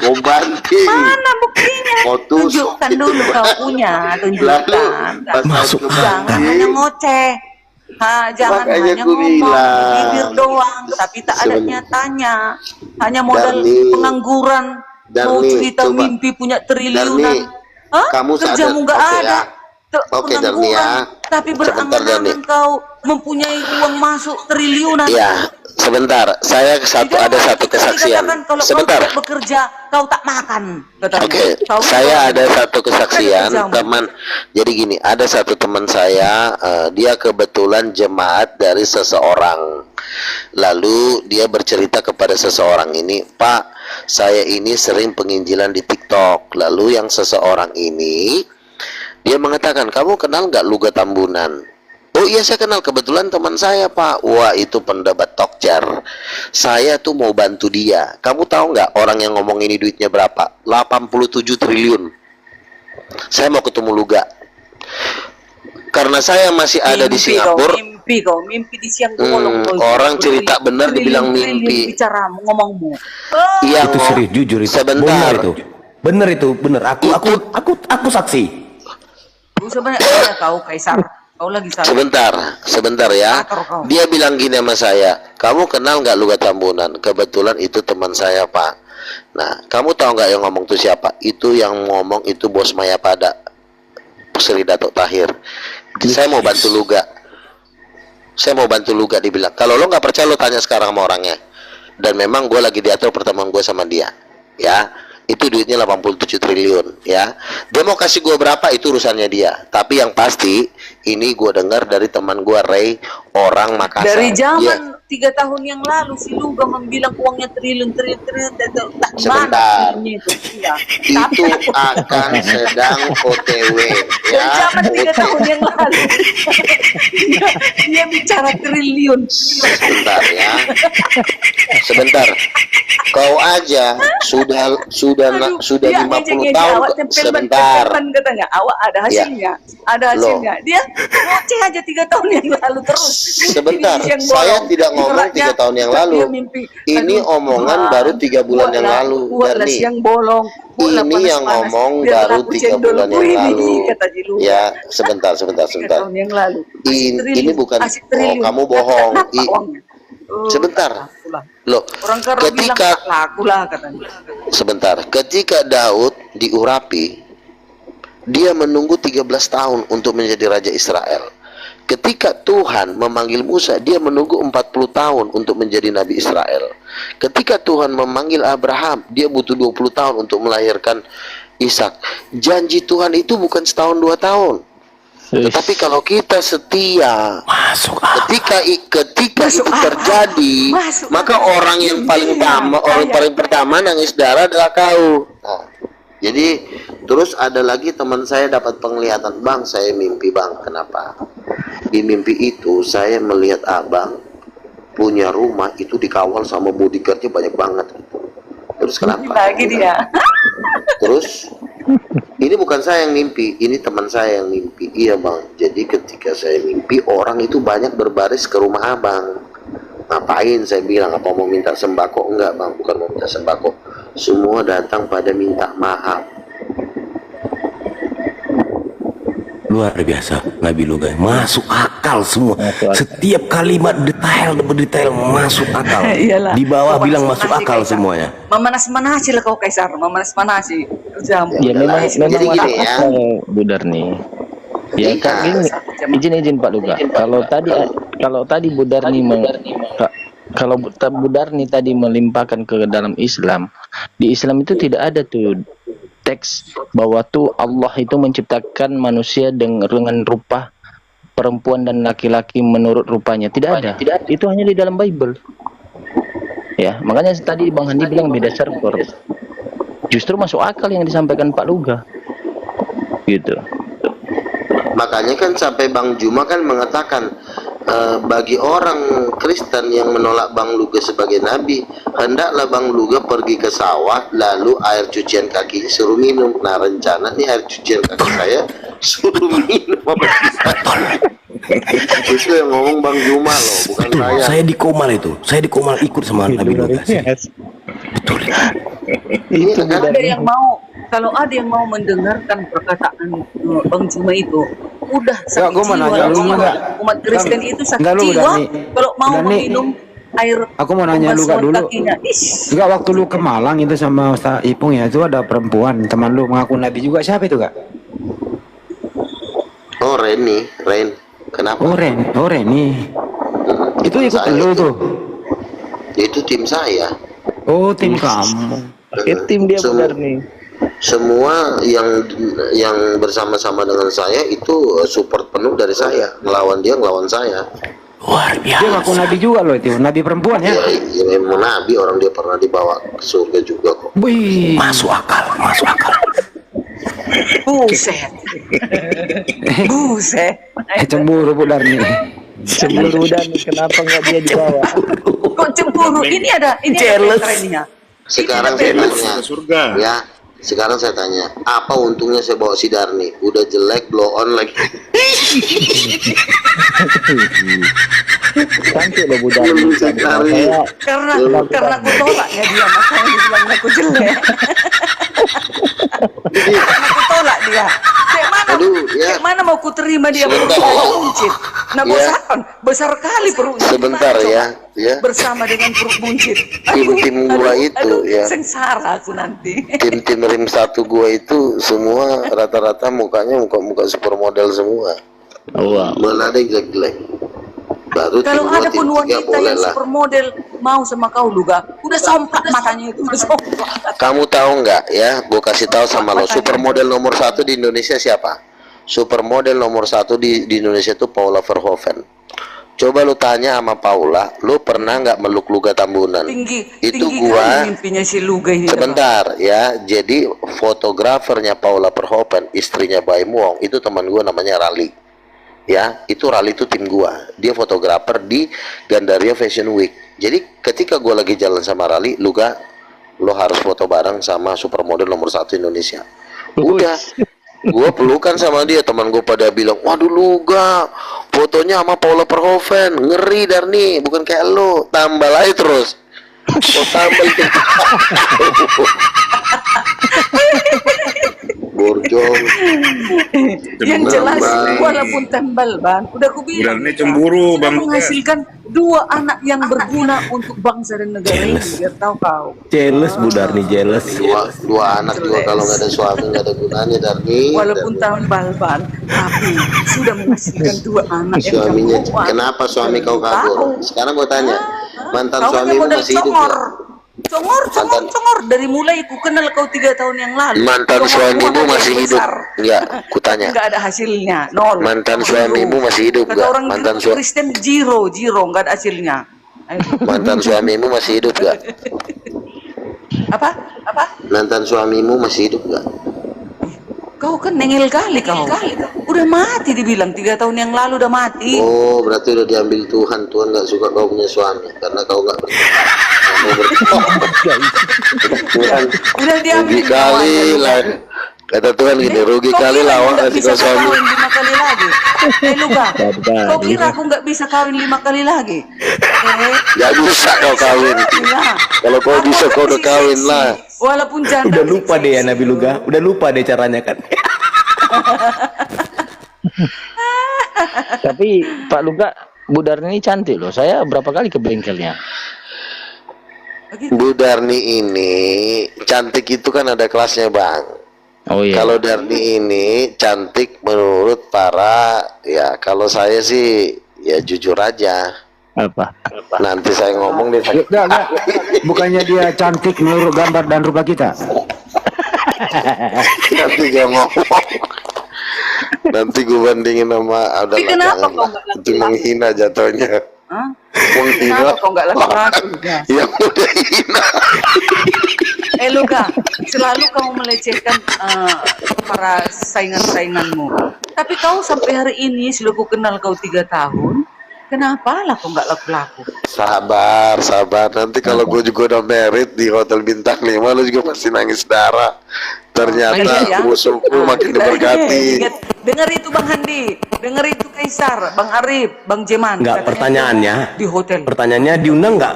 kau banting, Mana buktinya? kau tusuk. Tunjukkan dulu kau punya, tunjukkan. Lalu pas Masuk kau Jangan banting, hanya ngoceh. Jangan Makanya hanya ku ngomong bilang. bibir doang, tapi tak ada Seben- nyatanya. Hanya modal Darni. pengangguran, mau Darni, cerita coba. mimpi punya triliunan. Darni, Hah? kamu Kerjamu sadar. nggak Oke, ada. ya. Oke, Darni, ya. Tapi Sebentar, Darni. berangan-angan kau mempunyai uang masuk triliunan. Ya, sebentar. Saya ada satu kesaksian. Dikatakan kalau Sebentar. kau tidak bekerja, kau tak makan. Katanya. Oke, Kau saya ada satu kesaksian, kerjamu. teman. Jadi gini, ada satu teman saya, dia kebetulan jemaat dari seseorang. Lalu dia bercerita kepada seseorang ini, Pak, saya ini sering penginjilan di TikTok. Lalu yang seseorang ini, dia mengatakan, kamu kenal nggak Luga Tambunan? Oh iya saya kenal, kebetulan teman saya Pak. Wah itu pendapat Tokcer. Saya tuh mau bantu dia. Kamu tahu nggak orang yang ngomong ini duitnya berapa? 87 triliun. Saya mau ketemu Luga. Karena saya masih ada di Singapura. Mimpi di siang bolong. Orang cerita benar dibilang mimpi. Bicara ngomongmu. Yang Itu serius, jujur itu. Sebentar. Benar itu, benar. Aku saksi. Sebenarnya kau Kaisar. Kau lagi salah. Sebentar ya. Atur kau. Dia bilang gini sama saya, kamu kenal nggak Luga Tambunan? Kebetulan itu teman saya Pak. Nah, kamu tahu nggak yang ngomong itu siapa? Itu yang ngomong itu bos Mayapada, Sri Datuk Tahir. Saya mau bantu Luga. Dibilang. Kalau lo nggak percaya lo tanya sekarang sama orangnya. Dan memang gue lagi diatur pertemuan gue sama dia. Ya. Itu duitnya 87 triliun ya. Dia mau kasih gue berapa itu urusannya dia. Tapi yang pasti ini gue dengar dari teman gue Ray, orang Makassar. Dari zaman Dia- 3 tahun yang lalu si Luga membilang uangnya triliun tak Sebentar. mana itu. Iya. itu akan sedang OTW Dari ya. zaman 3 tahun yang lalu. dia bicara triliun. Sebentar. Kau aja sudah Aduh, dia 50 ngejek-ngejek, tahun awak tempel sebentar. katanya awak ada hasilnya. Ada Loh. hasilnya. Dia ngoceh aja 3 tahun yang lalu terus. Sebentar, Mimpi yang saya bolong. tidak ngomong Ibaratnya 3 tahun yang dia lalu. mimpi, Ini aduh, omongan Tuhan, baru 3 bulan yang buatlah- lalu, buatlah Darni. siang bolong. buatlah Ini yang panas-panas, ngomong biarlah baru aku 3 cendol bulan ku yang ini, lalu. kata Jilu. Ya, sebentar. 3 tahun yang lalu. Ini bukan. Oh, kamu bohong. Sebentar. Loh, Orang Karo bilang ketika tak laku lah katanya. sebentar, ketika Daud diurapi, dia menunggu 13 tahun untuk menjadi raja Israel. Ketika Tuhan memanggil Musa, dia menunggu 40 tahun untuk menjadi nabi Israel. Ketika Tuhan memanggil Abraham, dia butuh 20 tahun untuk melahirkan Ishak. Janji Tuhan itu bukan setahun 2 tahun. Tetapi kalau kita setia, ketika itu terjadi, maka orang yang paling pertama nangis darah adalah kau. Nah, jadi terus ada lagi teman saya dapat penglihatan, bang, saya mimpi bang, kenapa? Di mimpi itu saya melihat abang punya rumah itu dikawal sama bodyguardnya banyak banget. Terus kenapa? Lagi dia. Terus ini bukan saya yang mimpi, ini teman saya yang mimpi. Iya bang, jadi ketika saya mimpi orang itu banyak berbaris ke rumah abang. Ngapain saya bilang, apa mau minta sembako? Enggak bang, bukan mau minta sembako. Semua datang pada minta maaf. Luar biasa Nabi Luga, masuk akal semua. Setiap kalimat detail masuk akal. Iyalah. Di bawah Memanas- bilang masuk manasi, akal Kaisar. semuanya. Memanas-manasi lah kau Kaisar, memanas-manasi kerjamu. Ya memang Jadi masuk gini ya. akal Bu Darni. Ya Iya. kan izin Pak Luga. Kalau tadi Bu Darni kalau Bu Darni tadi melimpahkan ke dalam Islam, di Islam itu tidak ada tuh teks bahwa tuh Allah itu menciptakan manusia dengan rupa perempuan dan laki-laki menurut rupanya. Tidak ada. Itu hanya di dalam Bible. Ya, makanya tadi Bang Handi bilang beda server. Justru masuk akal yang disampaikan Pak Luga. Gitu. Makanya kan sampai Bang Juma kan mengatakan bagi orang Kristen yang menolak Bang Luga sebagai nabi, hendaklah Bang Luga pergi ke sawah, lalu air cucian kakinya suruh minum. Nah rencana nih air cucian kaki saya suruh minum apa itu yang ngomong Bang Juma loh, bukan Betul, saya. saya di Komal ikut sama Nabi Luga. Betul. Itu kan? Ada yang mau, kalau ada yang mau mendengarkan perkataan Bang Juma itu, udah Enggak, sakit gua mau jiwa, nanya lu enggak. umat Kristen itu sakit Enggak, lu jiwa udah nih. kalau mau Udah nih. meminum air Aku mau nanya lu Kak pembasuhan dulu. kakinya. Ish. Enggak, waktu lu ke Malang itu sama Ustaz Ipung ya, itu ada perempuan teman lu mengaku nabi juga, siapa itu Kak? Oh Reni, kenapa? Oh Reni. Itu ikut Saya lu itu. tuh. Itu tim saya. Oh, tim kamu. Pakai tim dia benar nih. Semua yang bersama-sama dengan saya itu support penuh dari saya, ngelawan saya. Luar Dia biasa. ngaku nabi juga loh itu, nabi perempuan ya. Ya memang nabi, orang dia pernah dibawa ke surga juga kok. Wih. Masuk akal, masuk akal. Buset. Buset. Cemburu Bu Darni. Cemburu dan kenapa nggak dia dibawa? Kok cemburu? Ini ada Jealous. trennya. Sekarang saya Jealous tanya, ke surga. ya. Sekarang saya tanya, apa untungnya saya bawa si Darni? Udah jelek, blow on lagi. Cantik loh Bu Darni. Sekali. Saya Karena aku tolaknya dia, makanya dibilang aku jelek. Karena aku tolak dia. Kayak mana mau ku terima dia Sebentar. buncit. Nah, Ya. bosan, besar kali perutnya. Sebentar Gimana coba? ya. Bersama dengan perut buncit. Tim-tim gua itu, ya. Sengsara aku nanti. Tim rim satu gua itu semua rata-rata mukanya muka supermodel semua. Wah. Mana ada yang jelek-jelek. Baru tim Kalau gua ada tim pun 3 wanita boleh yang lah. supermodel mau sama kau Luga, udah somplak matanya itu, udah somplak. Kamu tahu nggak ya? Gua kasih tahu sama lo, supermodel nomor 1 di Indonesia siapa? Supermodel nomor 1 di Indonesia itu Paula Verhoeven. Coba lu tanya sama Paula, lu pernah nggak meluk Luga Tambunan? Tinggi gua. kali mimpinya si Luga ini. Sebentar ya, jadi fotografernya Paula Verhoeven, istrinya Baim Wong, itu teman gua namanya Rali. Ya, itu Rali itu tim gua. Dia fotografer di Gandaria Fashion Week. Jadi ketika gua lagi jalan sama Rali, Luga, lo harus foto bareng sama supermodel nomor 1 Indonesia. Udah, gua pelukan sama dia, teman gua pada bilang, waduh Luga, fotonya sama Paula Verhoeven, ngeri Darni, bukan kayak lo, tambal aja terus. Oh, tambal itu. Borjong. Yang jelas Bang. walaupun tembal Bang, udah aku bilang Udah, ini cemburu, sudah Bang. menghasilkan 2 anak yang berguna untuk bangsa dan negara ini, biar tahu kau. Jealous Bu Darni, jealous. Dua anak juga kalau nggak ada suami nggak ada gunanya Darni. Walaupun tambal Bang, tapi sudah menghasilkan 2 anak yang Suaminya, jagoan. kenapa suami kau kabur? Sekarang gua tanya, mantan Kau hanya suamimu modal masih hidup congor. nggak? Congor dari mulai ku kenal kau 3 tahun yang lalu. Mantan Congor suamimu modal masih yang hidup? besar. Enggak, ku tanya. Enggak ada hasilnya, nol. Mantan Zero. suamimu masih hidup Kata nggak? orang Mantan Kristen zero, enggak ada hasilnya. Ayo. mantan suamimu masih hidup nggak? Apa? Mantan suamimu masih hidup nggak? Kau kan nengel kali kau. Udah mati dibilang 3 tahun yang lalu udah mati. Oh, berarti udah diambil Tuhan. Tuhan nggak suka kau punya suami karena kau nggak Tuhan Udah diambil rugi kali nyawanya, lah. Kata Tuhan gini, rugi kali lah awak nggak kasih bisa kau suami. kawin 5 kali lagi. Luka, kau kira aku nggak bisa kawin 5 kali lagi? Nggak bisa kau kawin. Iya. Kalau kau bisa kau udah kawin lah. Walaupun janda. Udah lupa deh ya Nabi Luga, udah lupa deh caranya kan. Tapi Pak Luga, Bu Darni ini cantik loh. Saya berapa kali ke bengkelnya. Bu Darni ini cantik itu kan ada kelasnya Bang. Oh iya. Kalau Darni ini cantik menurut para, ya kalau saya sih ya jujur aja. Apa? Nanti saya ngomong deh. Enggak. Bukannya dia cantik menurut gambar dan rupa kita? Nanti gak ngomong. Nanti gue bandingin sama Tapi kenapa kau nggak itu menghina jatuhnya. Hah? Menghina Kenapa kau nggak laki-laki? yang udah hina. Luka, selalu kamu melecehkan para saingan-sainganmu. Tapi kau sampai hari ini sudah ku kenal kau 3 tahun. Kenapa lah kau nggak laku-laku? Sabar. Nanti kalau gue juga udah merit di hotel bintang 5, lu juga pasti nangis darah. Ternyata musuhku makin diberkati. Dengar itu Bang Handi, dengar itu Kaisar, Bang Arif, Bang Jeman. Enggak, Katanya pertanyaannya. di hotel. Pertanyaannya diundang nggak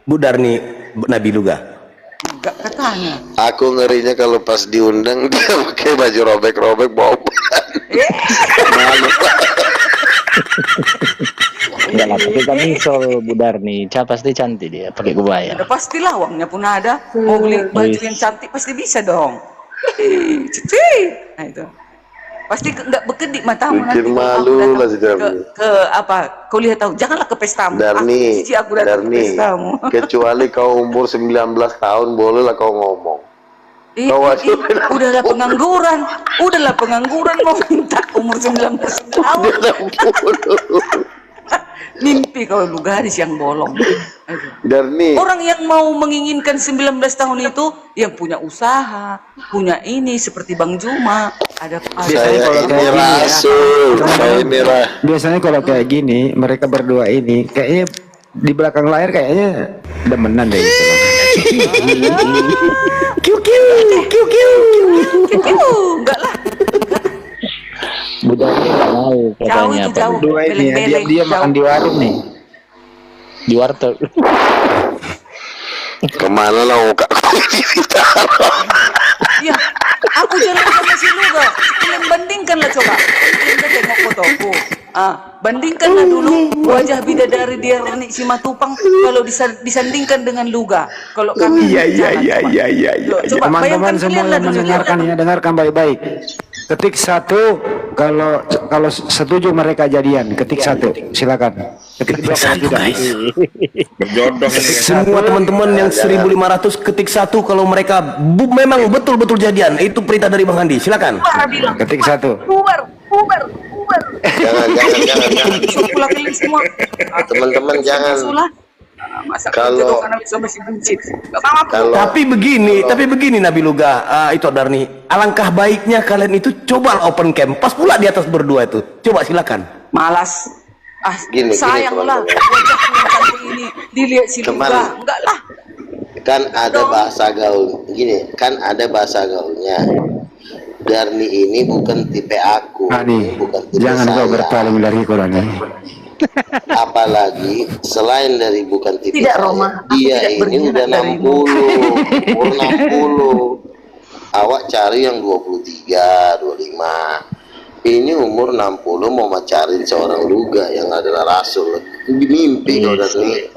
Bu Darni Nabi Luga? Enggak katanya. Aku ngerinya kalau pas diundang dia pakai baju robek-robek bawa ban. Malu. Enggak lah, pakai kamisol Bu Darni. Pasti cantik dia pakai kebaya. Udah pastilah uangnya pun ada. Mau beli baju yang cantik pasti bisa dong. Cuci. Nah itu. Pasti nggak berkedip matamu nanti. Bikin kalau malu aku datang lah si Darni. ke apa? Kau lihat tahu. Janganlah ke pestamu. Darni, Aku datang ke Darni, pestamu. kecuali kau umur 19 tahun, bolehlah kau ngomong. Kau aja Udahlah pengangguran mau minta umur 19 tahun. Mimpi kau lu gadis yang bolong. Aduh. Darni, Orang yang mau menginginkan 19 tahun itu yang punya usaha, punya ini seperti Bang Juma, ada saya kalau ini kayak gini ya, rasul, saya ini biasanya kalau kayak gini mereka berdua ini kayaknya di belakang layar kayaknya demenan deh gitu. Kiu kiu kiu kiu. enggak lah, Bu Darni nggak mau jauh katanya itu Pak. jauh. Dua ini ya, Beleng-beleng, dia makan jauh. di warung nih. Di warteg. kemana lah muka Iya, aku jalan sama si Luga. Kalian bandingkanlah coba. Kalian tengok fotoku. Bandingkanlah dulu wajah bidadari dia Rani Simatupang kalau disandingkan dengan Luga. Kalau kami Iya. Coba Teman-teman bayangkan semua kalian lah yang dulu. mendengarkan ya, dengarkan baik-baik. Ketik 1 kalau setuju mereka jadian. Ketik 1, silakan. Ketik 2 kalau tidak. Berjodoh ini. Semua teman-teman yang 1.500 ketik 1 kalau mereka memang betul-betul jadian. Itu perintah dari Bang Handi. Silakan. Ketik 1. Bubar. jangan Pula kalian semua. teman-teman jangan Masa Kalau- kalau anak sama si buncit. Gak apa-apa. kalau Tapi begini Nabi Luga, itu Darni. Alangkah baiknya kalian itu coba open camp. Pas pula di atas berdua itu. Coba silakan. Malas. Gini, Sayanglah teman-teman. wajah yang cantik ini dilihat si Luga. Kemana? Enggak lah. kan ada bahasa gaul gini, kan ada bahasa gaulnya. Darni ini bukan tipe aku, Nih, bukan tipe jangan kau saya. berpaling dari Quran ini. Apalagi selain dari bukan tipe Tidak, saya, Roma. Aku dia tidak ini berminat udah darimu. 60, umur 60. Awak cari yang 23, 25. Ini umur 60 mau macarin seorang Luga yang adalah rasul. Mimpi kau Darni.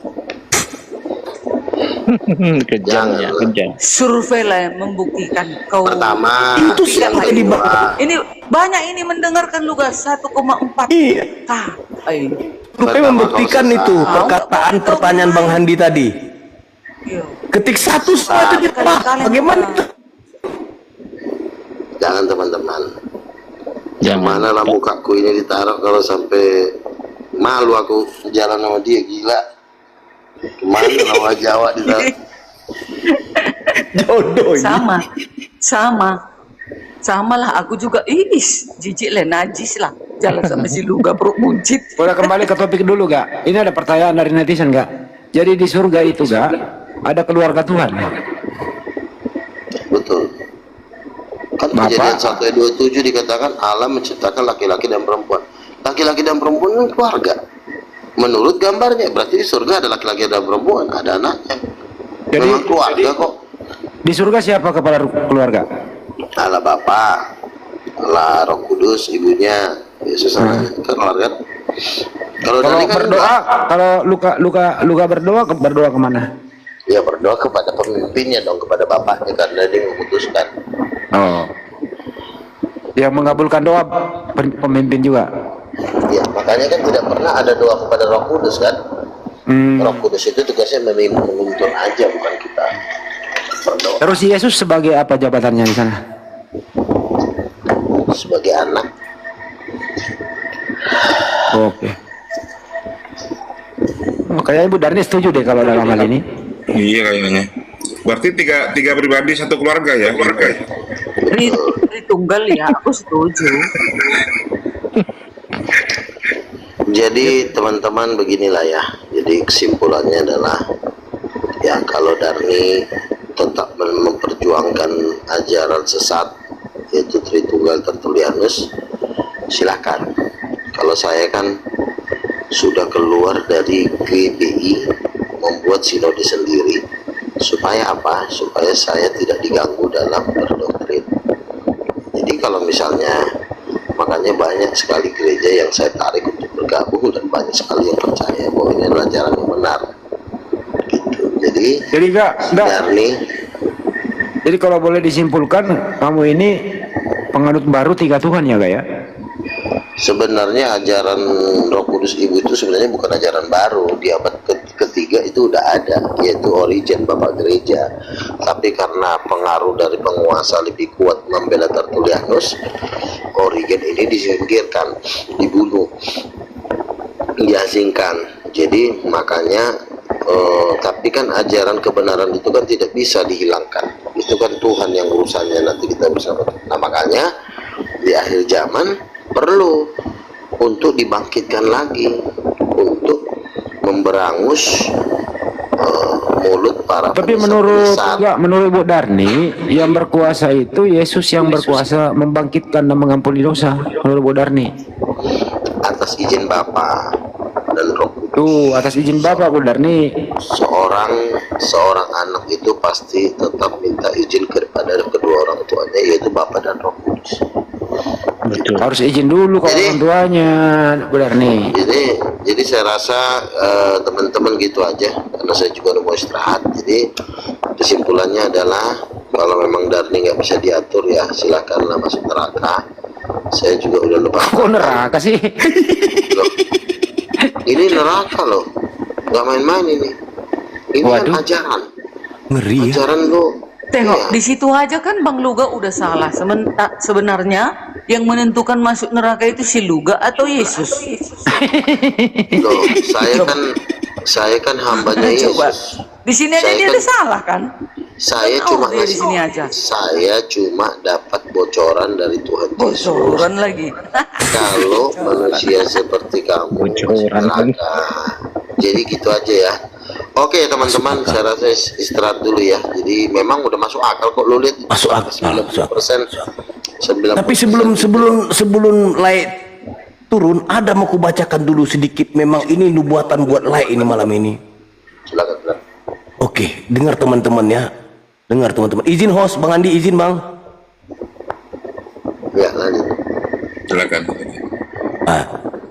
Kejamnya, Jangan. kejam. Survei lah yang membuktikan kau. Pertama, Itu siapa Tidak di lagi. bawah? Ini banyak ini mendengarkan Luga 1,4 Iya. K. Rupanya membuktikan kalau itu sesat. perkataan pertanyaan Bang Handi tadi. Iya. Ketik 1 semua itu dia Pak. Bagaimana? jangan teman-teman. Jangan. Mana lah mukaku ini ditaruh kalau sampai malu aku jalan sama dia, gila. Kemana lah wajah awak ditaruh. Jodoh ini. Sama lah aku juga jijik lah, najis lah jalan sama si Luga perut buncit. Udah kembali ke topik dulu gak? Ini ada pertanyaan dari netizen gak? Jadi di surga itu gak ada keluarga Tuhan? Betul. Kan Bapak. kejadian 1 ayat 27 dikatakan Allah menciptakan laki-laki dan perempuan. Laki-laki dan perempuan kan keluarga. Menurut gambarnya berarti di surga ada laki-laki dan perempuan, ada anaknya. Jadi- Memang keluarga kok. Di surga siapa kepala keluarga? Allah Bapa, Allah Roh Kudus, ibunya, Yesus anaknya. Kan keluarga. Kalau Kalau dari kan berdoa, kalau luka berdoa kemana? ya berdoa kepada pemimpinnya dong, kepada bapaknya karena dia memutuskan. Oh, yang mengabulkan doa pemimpin juga. Ya makanya kan tidak pernah ada doa kepada Roh Kudus kan. Roh Kudus itu tugasnya menuntun aja, bukan kita berdoa. Terus Yesus sebagai apa jabatannya di sana? Sebagai anak. Oke. Kayaknya Ibu Darni setuju deh kalau dalam hal ini. Iya kayaknya. Berarti tiga pribadi satu keluarga ya, keluarga. Tunggal ya, aku setuju. Jadi teman-teman beginilah ya. Jadi kesimpulannya adalah ya kalau Darni tetap memperjuangkan ajaran sesat yaitu Tritunggal Tertulianus, silakan. Kalau saya kan sudah keluar dari GBI membuat sinode sendiri supaya apa? Supaya saya tidak diganggu dalam berdoktrin. Jadi kalau misalnya Makanya banyak sekali gereja yang saya tarik untuk bergabung dan banyak sekali yang percaya bahwa ini adalah jalan yang benar. Gitu. Jadi enggak. Darni, Jadi kalau boleh disimpulkan, kamu ini penganut baru 3 Tuhan ya, Kak ya? sebenarnya ajaran Roh Kudus Ibu itu sebenarnya bukan ajaran baru. Di abad ketiga itu udah ada, yaitu Origen, Bapak Gereja. Tapi karena pengaruh dari penguasa lebih kuat membela Tertullianus, Origen ini disingkirkan, dibunuh, diasingkan. Jadi makanya tapi kan ajaran kebenaran itu kan tidak bisa dihilangkan. Itu kan Tuhan yang urusannya, nanti kita bersama. Nah makanya di akhir zaman perlu untuk dibangkitkan lagi, untuk memberangus mulut para Tapi menurut Bu Darni, yang berkuasa itu Yesus yang berkuasa membangkitkan dan mengampuni dosa. Menurut Bu Darni, atas izin Bapa dan Roh Kudus. tuh atas izin Bapak Bu Darni. Seorang anak itu pasti tetap minta izin kepada kedua orang tuanya, yaitu Bapa dan Roh Kudus. Betul. Harus izin dulu ke orang tuanya, Bu Darni. Jadi saya rasa teman-teman gitu aja, karena saya juga udah mau istirahat. Jadi kesimpulannya adalah kalau memang Darni nggak bisa diatur ya silakanlah masuk neraka. Saya juga udah lupa. Kok neraka sih? Loh, ini neraka loh, nggak main-main ini. Ini kan ajaran. Ngeri ya. Ajaran lo. Tengok, di situ aja kan Bang Luga udah salah. Sebenarnya yang menentukan masuk neraka itu si Luga atau Yesus? Loh, saya kan hambanya Coba. Yesus. Di sini aja Saya dia kan- udah salah kan? Saya Kan cuma dia di sini aja. Saya cuma dapat bocoran dari Tuhan Yesus. Bocoran lagi. Kalau manusia seperti kamu masuk neraka. Jadi gitu aja ya. Oke teman-teman, saya rasa istirahat dulu ya. Jadi memang udah masuk akal kok, lo lihat Masuk akal, 90%. 90%. Tapi sebelum Lai turun, ada mau kubacakan dulu sedikit. Memang ini nubuatan buat Lai ini malam ini. Silakan. Oke, dengar teman-teman ya. Dengar teman-teman. Izin host, Bang Andi, izin Bang. Ya lanjut. Silakan.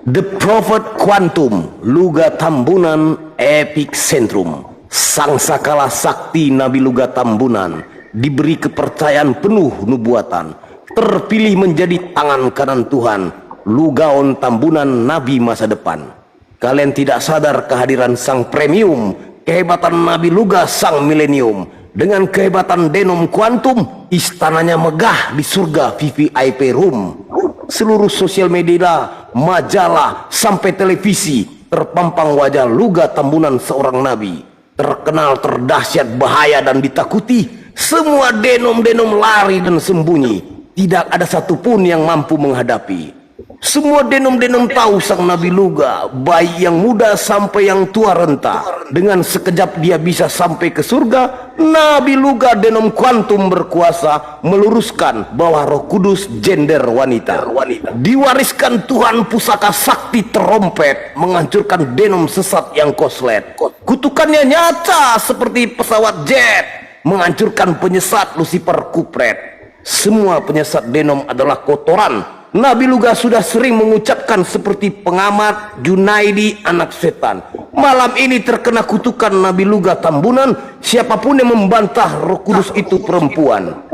The Prophet Quantum, Luga Tambunan Epicentrum. Sang Sakala Sakti Nabi Luga Tambunan diberi kepercayaan penuh nubuatan. Terpilih menjadi tangan kanan Tuhan, Lugaon Tambunan Nabi masa depan. Kalian tidak sadar kehadiran sang premium, kehebatan Nabi Luga sang milenium. Dengan kehebatan Denom Quantum, istananya megah di surga VVIP Room. Seluruh sosial media, majalah, sampai televisi terpampang wajah Luga Tambunan seorang nabi. Terkenal, terdahsyat, bahaya dan ditakuti. Semua denom-denom lari dan sembunyi. Tidak ada satupun yang mampu menghadapi. Semua denom-denom tahu sang Nabi Luga, baik yang muda sampai yang tua renta. Dengan sekejap dia bisa sampai ke surga. Nabi Luga Denom Quantum berkuasa meluruskan bahwa Roh Kudus gender wanita. Diwariskan Tuhan pusaka sakti terompet, menghancurkan denom sesat yang koslet. Kutukannya nyata seperti pesawat jet, menghancurkan penyesat Lucifer kupret. Semua penyesat denom adalah kotoran. Nabi Luga sudah sering mengucapkan seperti pengamat Junaidi anak setan. Malam ini terkena kutukan Nabi Luga Tambunan. Siapapun yang membantah Roh Kudus itu perempuan.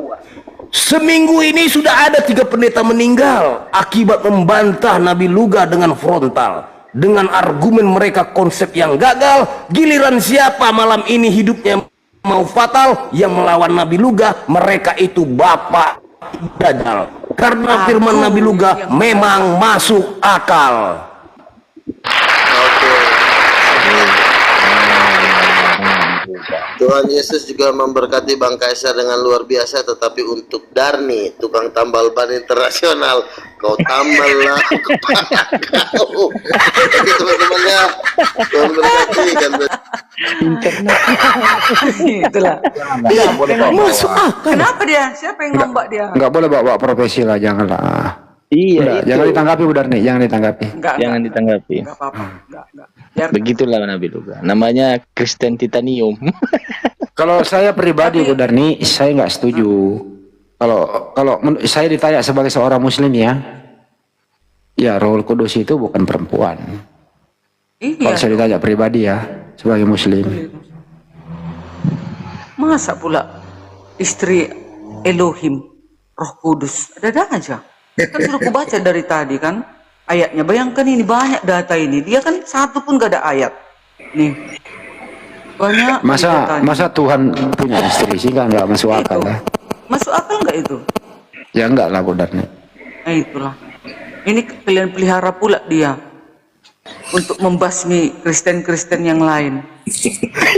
Seminggu ini sudah ada 3 pendeta meninggal akibat membantah Nabi Luga dengan frontal. Dengan argumen mereka konsep yang gagal. Giliran siapa malam ini hidupnya mau fatal yang melawan Nabi Luga, mereka itu bapak Dajjal. Karena firman Nabi Luga memang masuk akal. Oke. Tuhan Yesus juga memberkati Bang Kaisar dengan luar biasa, tetapi untuk Darni, tukang tambal ban internasional, kau tamballah kepala kau. Oke teman-teman ya, Tuhan berkati kan. Itulah. Masuk akal. Kenapa dia? Siapa yang ngombak dia? Enggak boleh bawa profesi lah, janganlah. Iya, Udah, itu. jangan ditanggapi Bu Darni, jangan ditanggapi. Jangan ditanggapi. Enggak apa-apa. Enggak. Biar Begitulah Nabi Luga. Namanya Kristen Titanium. Kalau saya pribadi Bu Darni, saya nggak setuju. Kalau saya ditanya sebagai seorang muslim ya, Ya, Roh Kudus itu bukan perempuan. Kalau Iya. saya ditanya pribadi ya, sebagai muslim. Masa pula istri Elohim, Roh Kudus, ada aja. Kan sudah aku baca dari tadi kan ayatnya. Bayangkan ini banyak data ini. Dia kan satu pun gak ada ayat. Nih. Banyak datanya. Masa Tuhan punya istri sih nggak masuk akal lah. Masuk akal nggak itu? Ya enggak lah Budarni. Nah itulah. Ini kalian pelihara pula dia untuk membasmi Kristen-Kristen yang lain.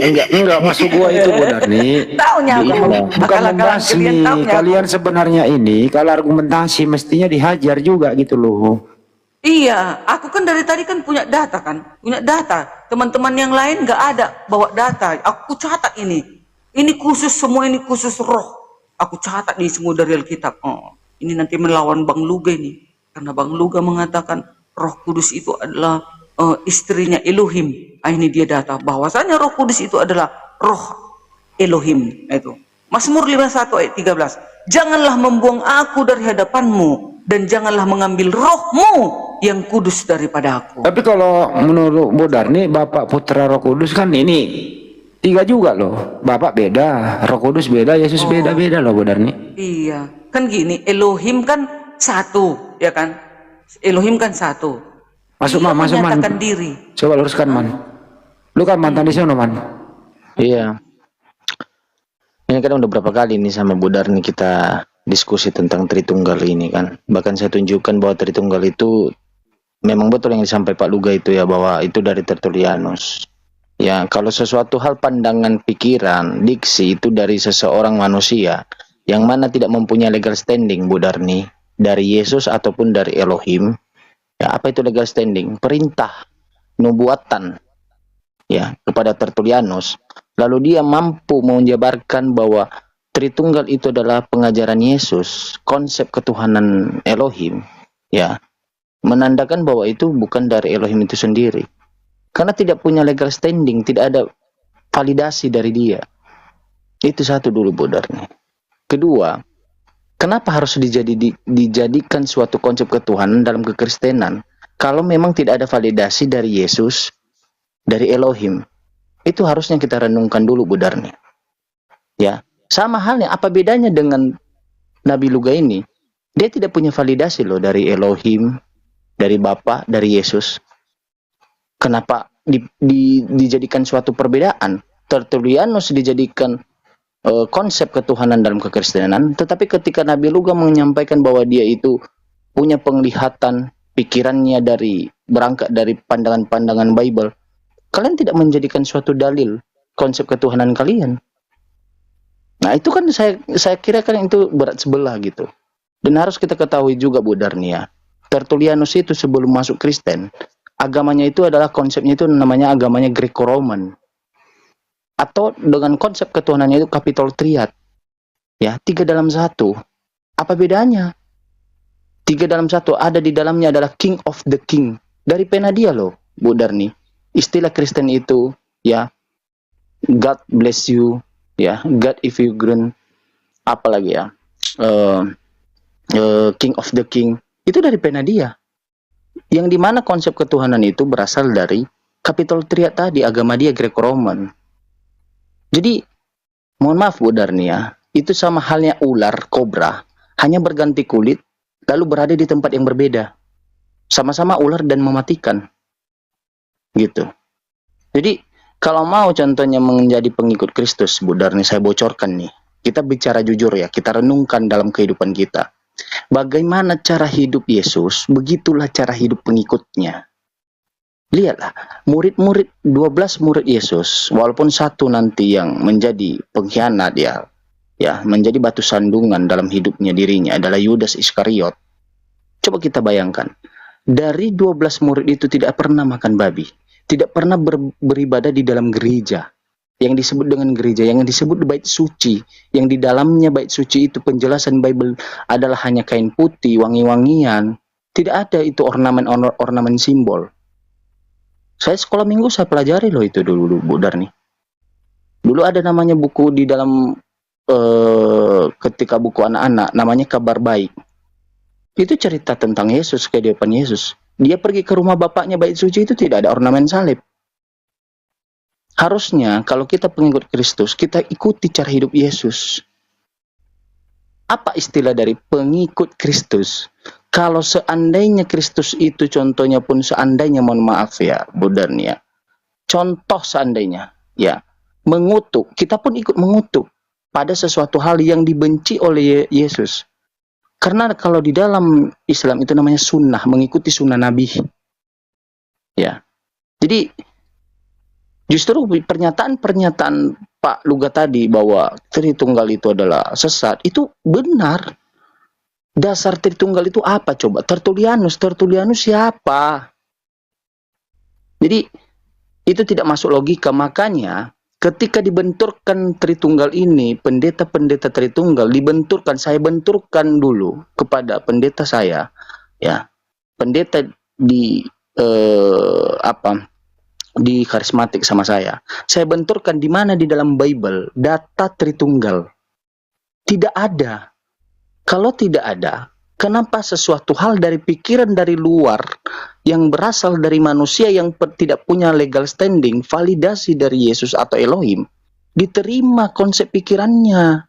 Enggak masuk gua itu Budarni. Taunya Bukan akal-akalan membasmi. kalian taunya. Kalian sebenarnya ini kalau argumentasi mestinya dihajar juga gitu loh. Iya, aku kan dari tadi kan punya data kan, punya data. Teman-teman yang lain nggak ada bawa data. Aku catat ini. Ini khusus semua ini khusus roh. Aku catat di semua dari Alkitab. Oh, ini nanti melawan Bang Luga ini, karena Bang Luga mengatakan Roh Kudus itu adalah istrinya Elohim. Ah, ini dia data bahwasanya Roh Kudus itu adalah Roh Elohim. Itu Mazmur 51 ayat 13. Janganlah membuang aku dari hadapanmu dan janganlah mengambil rohmu yang kudus daripada aku. Tapi kalau menurut Budarni, Bapak Putra Roh Kudus kan ini 3 juga loh. Bapak beda, Roh Kudus beda, Yesus beda-beda loh Budarni. Iya, kan gini, Elohim kan satu, ya kan? Elohim kan satu. Masuk Dia man, masuk man. menyatakan diri. Coba luruskan man. Lu kan mantan di sana man. Iya. Ini kan udah berapa kali nih sama Budarni kita diskusi tentang Tritunggal ini kan. Bahkan saya tunjukkan bahwa Tritunggal itu memang betul yang disampaikan Pak Luga itu ya, bahwa itu dari Tertullianus. Ya, kalau sesuatu hal pandangan pikiran, diksi itu dari seseorang manusia yang mana tidak mempunyai legal standing Budarni dari Yesus ataupun dari Elohim. Ya, apa itu legal standing? Perintah, nubuatan ya kepada Tertullianus. Lalu dia mampu menjabarkan bahwa Tritunggal itu adalah pengajaran Yesus, konsep ketuhanan Elohim, ya, menandakan bahwa itu bukan dari Elohim itu sendiri. Karena tidak punya legal standing, tidak ada validasi dari dia. Itu satu dulu Budarni. Kedua, kenapa harus dijadikan suatu konsep ketuhanan dalam kekristenan kalau memang tidak ada validasi dari Yesus, dari Elohim? Itu harusnya kita renungkan dulu Budarni. Ya, sama halnya apa bedanya dengan Nabi Luga ini? Dia tidak punya validasi loh dari Elohim, dari Bapa, dari Yesus. Kenapa dijadikan suatu perbedaan? Tertullianus dijadikan konsep ketuhanan dalam kekristenan, tetapi ketika Nabi Luga menyampaikan bahwa dia itu punya penglihatan pikirannya dari berangkat dari pandangan-pandangan Bible, kalian tidak menjadikan suatu dalil konsep ketuhanan kalian. Nah itu kan saya kira kan itu berat sebelah gitu. Dan harus kita ketahui juga Budarni ya, Tertullianus itu sebelum masuk Kristen, agamanya itu adalah konsepnya itu namanya agamanya Greco-Roman. Atau dengan konsep ketuhanannya itu Capitol Triad. Ya, 3 dalam 1. Apa bedanya? 3 dalam 1, ada di dalamnya adalah King of the King. Dari pena dia loh, Budarni. Istilah Kristen itu ya, God bless you, ya, God if you grant, apalagi ya, King of the King, itu dari pena dia. Yang dimana konsep ketuhanan itu berasal dari Capitol Triad tadi, agama dia Greco-Roman. Jadi, mohon maaf Budarni ya, itu sama halnya ular, kobra, hanya berganti kulit, lalu berada di tempat yang berbeda. Sama-sama ular dan mematikan. Gitu. Jadi kalau mau contohnya menjadi pengikut Kristus, Budarni saya bocorkan nih. Kita bicara jujur ya, kita renungkan dalam kehidupan kita. Bagaimana cara hidup Yesus, begitulah cara hidup pengikutnya. Lihatlah, murid-murid 12 murid Yesus, walaupun satu nanti yang menjadi pengkhianat ya, menjadi batu sandungan dalam hidupnya dirinya adalah Yudas Iskariot. Coba kita bayangkan, dari 12 murid itu tidak pernah makan babi, tidak pernah beribadah di dalam gereja, yang disebut dengan gereja, yang disebut bait suci, yang di dalamnya bait suci itu penjelasan Bible adalah hanya kain putih, wangi-wangian, tidak ada itu ornamen simbol. Saya sekolah minggu saya pelajari loh itu dulu Budarni. Dulu ada namanya buku di dalam ketika buku anak-anak namanya Kabar Baik. Itu cerita tentang Yesus, kehidupan Yesus. Dia pergi ke rumah bapaknya bait suci itu tidak ada ornamen salib. Harusnya kalau kita pengikut Kristus, kita ikuti cara hidup Yesus. Apa istilah dari pengikut Kristus? Kalau seandainya Kristus itu contohnya pun seandainya, mohon maaf ya, Bu Darni ya. Contoh seandainya, ya, mengutuk, kita pun ikut mengutuk pada sesuatu hal yang dibenci oleh Yesus. Karena kalau di dalam Islam itu namanya sunnah, mengikuti sunnah Nabi. Ya. Jadi justru pernyataan-pernyataan Pak Luga tadi bahwa Tritunggal itu adalah sesat, itu benar. Dasar Tritunggal itu apa coba? Tertullianus siapa? Jadi itu tidak masuk logika, makanya ketika dibenturkan Tritunggal ini, pendeta-pendeta Tritunggal dibenturkan, saya benturkan dulu kepada pendeta saya, ya, pendeta di di karismatik sama saya benturkan di mana di dalam Bible data Tritunggal tidak ada. Kalau tidak ada, kenapa sesuatu hal dari pikiran dari luar yang berasal dari manusia yang tidak punya legal standing, validasi dari Yesus atau Elohim, diterima konsep pikirannya?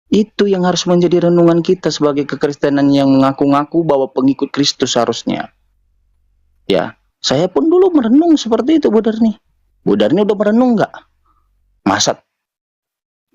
Itu yang harus menjadi renungan kita sebagai kekristenan yang mengaku-ngaku bahwa pengikut Kristus harusnya. Ya, saya pun dulu merenung seperti itu, Bu Darni. Bu Darni udah merenung nggak? Masa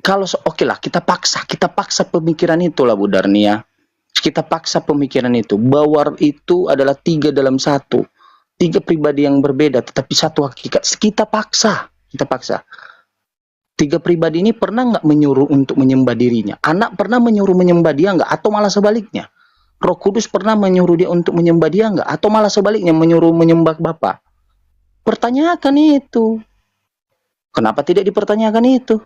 kalau oke lah, kita paksa pemikiran itulah, Bu Darni ya. Kita paksa pemikiran itu bahwa itu adalah 3 dalam 1, 3 pribadi yang berbeda tetapi satu hakikat. Kita paksa. 3 pribadi ini pernah nggak menyuruh untuk menyembah dirinya? Anak pernah menyuruh menyembah dia nggak? Atau malah sebaliknya? Roh Kudus pernah menyuruh dia untuk menyembah dia nggak? Atau malah sebaliknya menyuruh menyembah Bapa? Pertanyakan itu. Kenapa tidak dipertanyakan itu?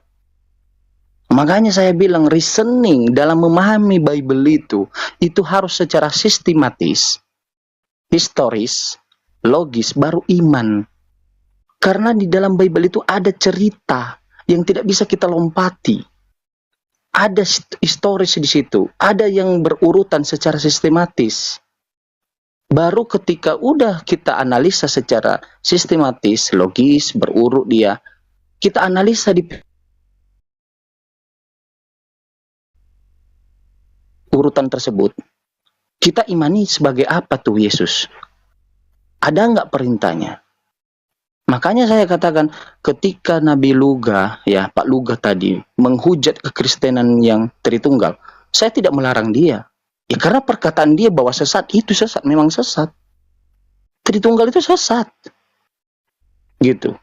Makanya saya bilang reasoning dalam memahami Bible itu harus secara sistematis, historis, logis, baru iman. Karena di dalam Bible itu ada cerita yang tidak bisa kita lompati. Ada historis di situ, ada yang berurutan secara sistematis. Baru ketika udah kita analisa secara sistematis, logis, berurut dia, kita analisa di urutan tersebut, kita imani sebagai apa tuh Yesus? Ada nggak perintahnya? Makanya saya katakan ketika Nabi Luga, ya Pak Luga tadi, menghujat kekristenan yang Tritunggal, saya tidak melarang dia. Ya karena perkataan dia bahwa sesat itu sesat, memang sesat. Tritunggal itu sesat. Gitu.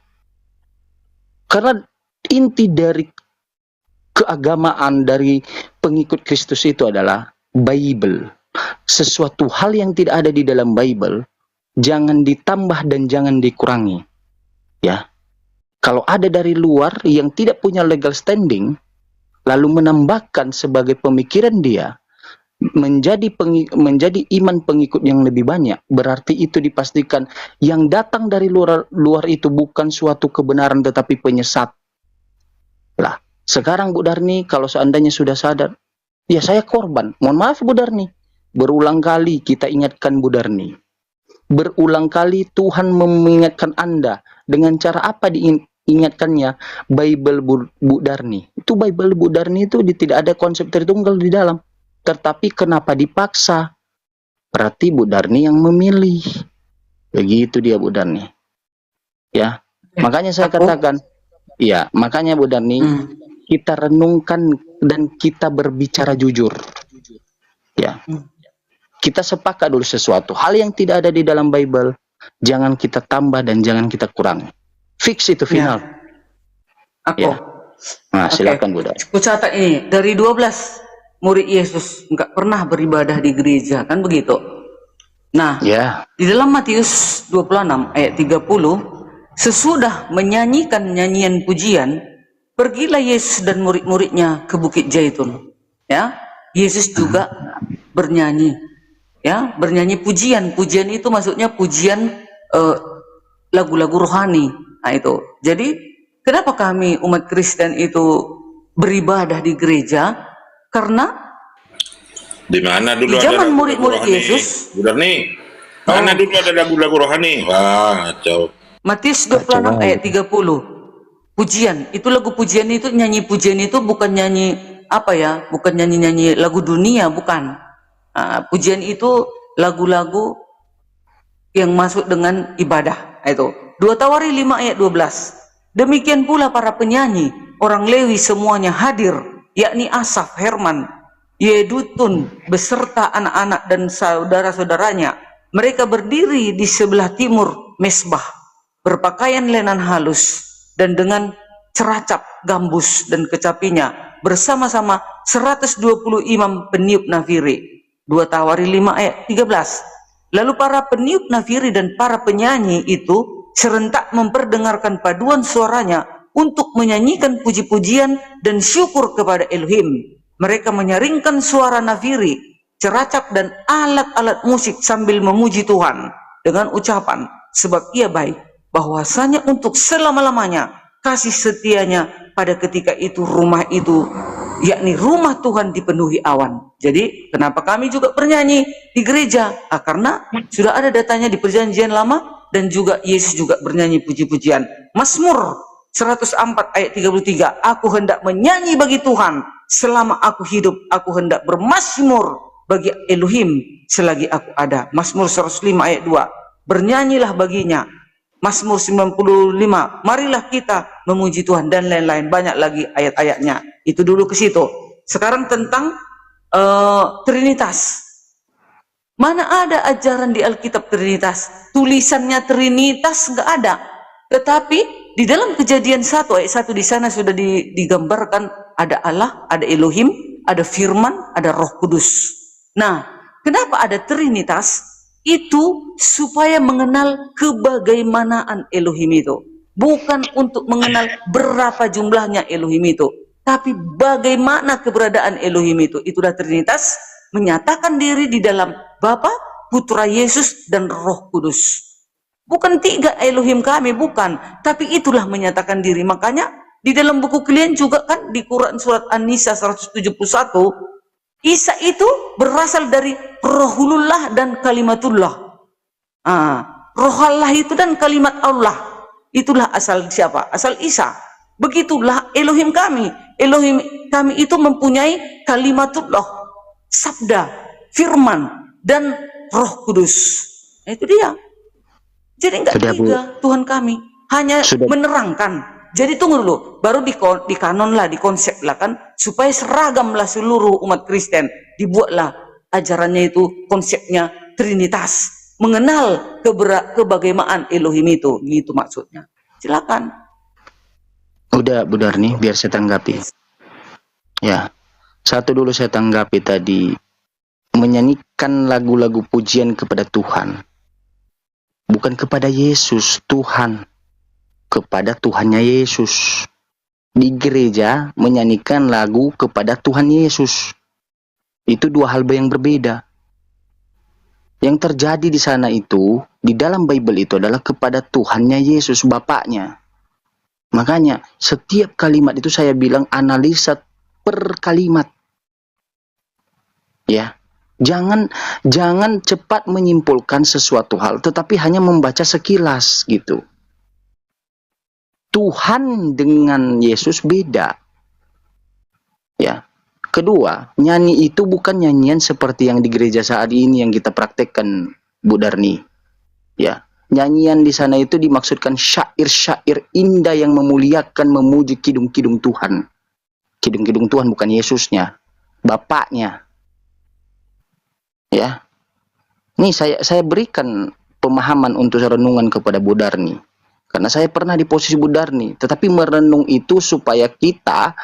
Karena inti dari keagamaan dari pengikut Kristus itu adalah Bible. Sesuatu hal yang tidak ada di dalam Bible jangan ditambah dan jangan dikurangi. Ya. Kalau ada dari luar yang tidak punya legal standing lalu menambahkan sebagai pemikiran dia menjadi iman pengikut yang lebih banyak, berarti itu dipastikan yang datang dari luar itu bukan suatu kebenaran tetapi penyesat. Lah, sekarang Bu Darni kalau seandainya sudah sadar, ya saya korban. Mohon maaf Bu Darni. Berulang kali kita ingatkan Bu Darni. Berulang kali Tuhan mengingatkan Anda. Dengan cara apa diingatkannya? Bible Bu Darni. Itu Bible Bu Darni itu tidak ada konsep Tritunggal di dalam. Tetapi kenapa dipaksa? Berarti Bu Darni yang memilih. Begitu dia Bu Darni. Ya. Makanya saya katakan, ya, makanya Bu Darni, kita renungkan dan kita berbicara jujur. Ya. Kita sepakat dulu sesuatu. Hal yang tidak ada di dalam Bible, jangan kita tambah dan jangan kita kurangi. Fix itu final. Aku. Ya. Nah, silakan Bu Darni. Aku catat ini, dari 12 murid Yesus nggak pernah beribadah di gereja, kan begitu? Nah, Ya. di dalam Matius 26 ayat 30, sesudah menyanyikan nyanyian pujian, pergilah Yesus dan murid-muridnya ke Bukit Zaitun. Ya, Yesus juga bernyanyi. Ya, bernyanyi pujian. Pujian itu maksudnya pujian lagu-lagu rohani. Nah itu. Jadi, kenapa kami umat Kristen itu beribadah di gereja? Karena Di mana dulu Di ada zaman lagu-lagu murid-murid rohani? Yesus. Udah nih. Mana dulu ada lagu-lagu rohani? Wah, kacau. Matius 26 ayat 30. Pujian, itu lagu pujian itu, nyanyi pujian itu bukan nyanyi apa ya, bukan nyanyi-nyanyi lagu dunia, bukan. Pujian itu lagu-lagu yang masuk dengan ibadah. Itu 2 Tawari 5 ayat 12. Demikian pula para penyanyi, orang Lewi semuanya hadir, yakni Asaf, Herman, Yedutun beserta anak-anak dan saudara-saudaranya. Mereka berdiri di sebelah timur mesbah, berpakaian lenan halus dan dengan ceracap gambus dan kecapinya, bersama-sama 120 imam peniup nafiri. 2 Tawari 5 ayat 13. Lalu para peniup nafiri dan para penyanyi itu serentak memperdengarkan paduan suaranya untuk menyanyikan puji-pujian dan syukur kepada Elohim. Mereka menyaringkan suara nafiri, ceracap dan alat-alat musik sambil memuji Tuhan dengan ucapan, sebab Ia baik, bahwasanya untuk selama-lamanya kasih setianya. Pada ketika itu rumah itu, yakni rumah Tuhan, dipenuhi awan. Jadi kenapa kami juga bernyanyi di gereja? Karena sudah ada datanya di perjanjian lama, dan juga Yesus juga bernyanyi puji-pujian. Mazmur 104 ayat 33, aku hendak menyanyi bagi Tuhan selama aku hidup, aku hendak bermazmur bagi Elohim selagi aku ada. Mazmur 105 ayat 2, bernyanyilah baginya. Mazmur 95, marilah kita memuji Tuhan, dan lain-lain, banyak lagi ayat-ayatnya. Itu dulu ke situ. Sekarang tentang Trinitas. Mana ada ajaran di Alkitab Trinitas? Tulisannya Trinitas nggak ada. Tetapi di dalam Kejadian 1 ayat 1 di sana sudah digambarkan ada Allah, ada Elohim, ada Firman, ada Roh Kudus. Nah, kenapa ada Trinitas? Itu supaya mengenal kebagaimanaan Elohim itu. Bukan untuk mengenal berapa jumlahnya Elohim itu, tapi bagaimana keberadaan Elohim itu. Itulah Trinitas, menyatakan diri di dalam Bapa, Putra Yesus, dan Roh Kudus. Bukan 3 Elohim kami, bukan. Tapi itulah menyatakan diri. Makanya di dalam buku kalian juga kan, di Quran surat An-Nisa 171, Isa itu berasal dari Rohulullah dan Kalimatullah. Roh Allah itu dan kalimat Allah. Itulah asal siapa? Asal Isa. Begitulah Elohim kami. Elohim kami itu mempunyai Kalimatullah, sabda, firman, dan Roh Kudus. Itu dia. Jadi enggak tiga Tuhan kami, hanya menerangkan. Jadi tunggu dulu, baru di kanon lah, di konsep lah kan, supaya seragamlah seluruh umat Kristen. Dibuatlah ajarannya itu, konsepnya Trinitas, mengenal kebagaimanaan Elohim itu, gitu maksudnya. Silakan. Udah, Bu Darni, biar saya tanggapi. Ya, satu dulu saya tanggapi tadi, menyanyikan lagu-lagu pujian kepada Tuhan, bukan kepada Yesus, Tuhan. Kepada Tuhannya Yesus. Di gereja menyanyikan lagu kepada Tuhan Yesus. Itu dua hal yang berbeda. Yang terjadi di sana itu, di dalam Bible itu adalah kepada Tuhannya Yesus, Bapaknya. Makanya setiap kalimat itu saya bilang analisa per kalimat. Ya. Jangan cepat menyimpulkan sesuatu hal, tetapi hanya membaca sekilas gitu. Tuhan dengan Yesus beda. Ya. Kedua, nyanyi itu bukan nyanyian seperti yang di gereja saat ini yang kita praktekkan, Bu Darni. Ya. Nyanyian di sana itu dimaksudkan syair-syair indah yang memuliakan, memuji kidung-kidung Tuhan. Kidung-kidung Tuhan bukan Yesusnya, Bapaknya. Ya. Ini saya berikan pemahaman untuk renungan kepada Bu Darni. Karena saya pernah di posisi Bu Darni, tetapi merenung itu supaya kita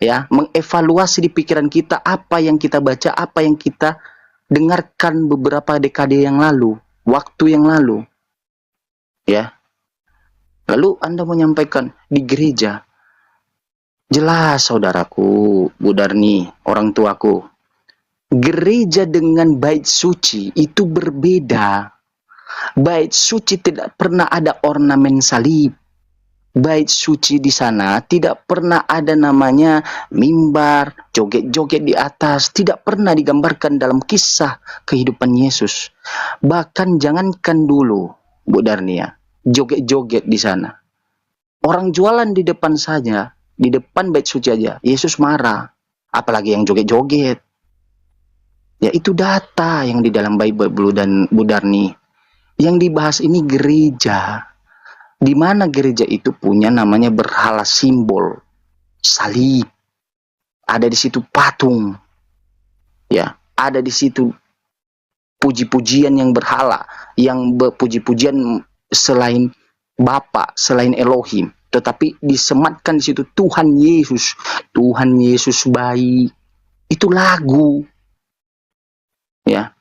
ya mengevaluasi di pikiran kita apa yang kita baca, apa yang kita dengarkan beberapa dekade yang lalu, waktu yang lalu. Ya. Lalu Anda menyampaikan di gereja. Jelas saudaraku, Bu Darni, orang tuaku. Gereja dengan bait suci itu berbeda. Bait suci tidak pernah ada ornamen salib. bait suci di sana tidak pernah ada namanya mimbar, joget-joget di atas, tidak pernah digambarkan dalam kisah kehidupan Yesus. Bahkan jangankan dulu, Bu Darnia, joget-joget di sana. Orang jualan di depan saja, di depan bait suci aja, Yesus marah. Apalagi yang joget-joget. Ya itu data yang di dalam Bible Bu Darni. Yang dibahas ini gereja. Di mana gereja itu punya namanya berhala simbol, salib. Ada di situ patung. Ya, ada di situ puji-pujian yang berhala, yang berpuji-pujian selain Bapa, selain Elohim, tetapi disematkan di situ Tuhan Yesus baik. Itu lagu. Ya.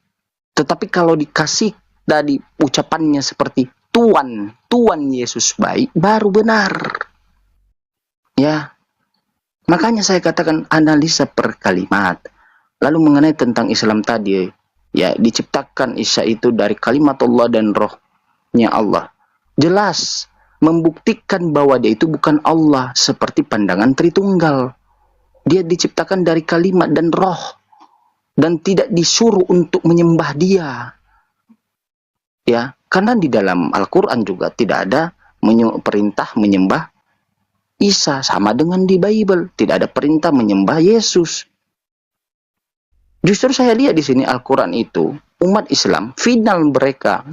Tetapi kalau dikasih tadi ucapannya seperti Tuhan Yesus baik, baru benar. Ya. Makanya saya katakan analisa per kalimat. Lalu mengenai tentang Islam tadi, ya, diciptakan Isa itu dari kalimat Allah dan rohnya Allah. Jelas membuktikan bahwa dia itu bukan Allah seperti pandangan Tritunggal. Dia diciptakan dari kalimat dan roh dan tidak disuruh untuk menyembah dia. Ya, karena di dalam Al-Qur'an juga tidak ada perintah menyembah Isa, sama dengan di Bible, tidak ada perintah menyembah Yesus. Justru saya lihat di sini Al-Qur'an itu umat Islam, final mereka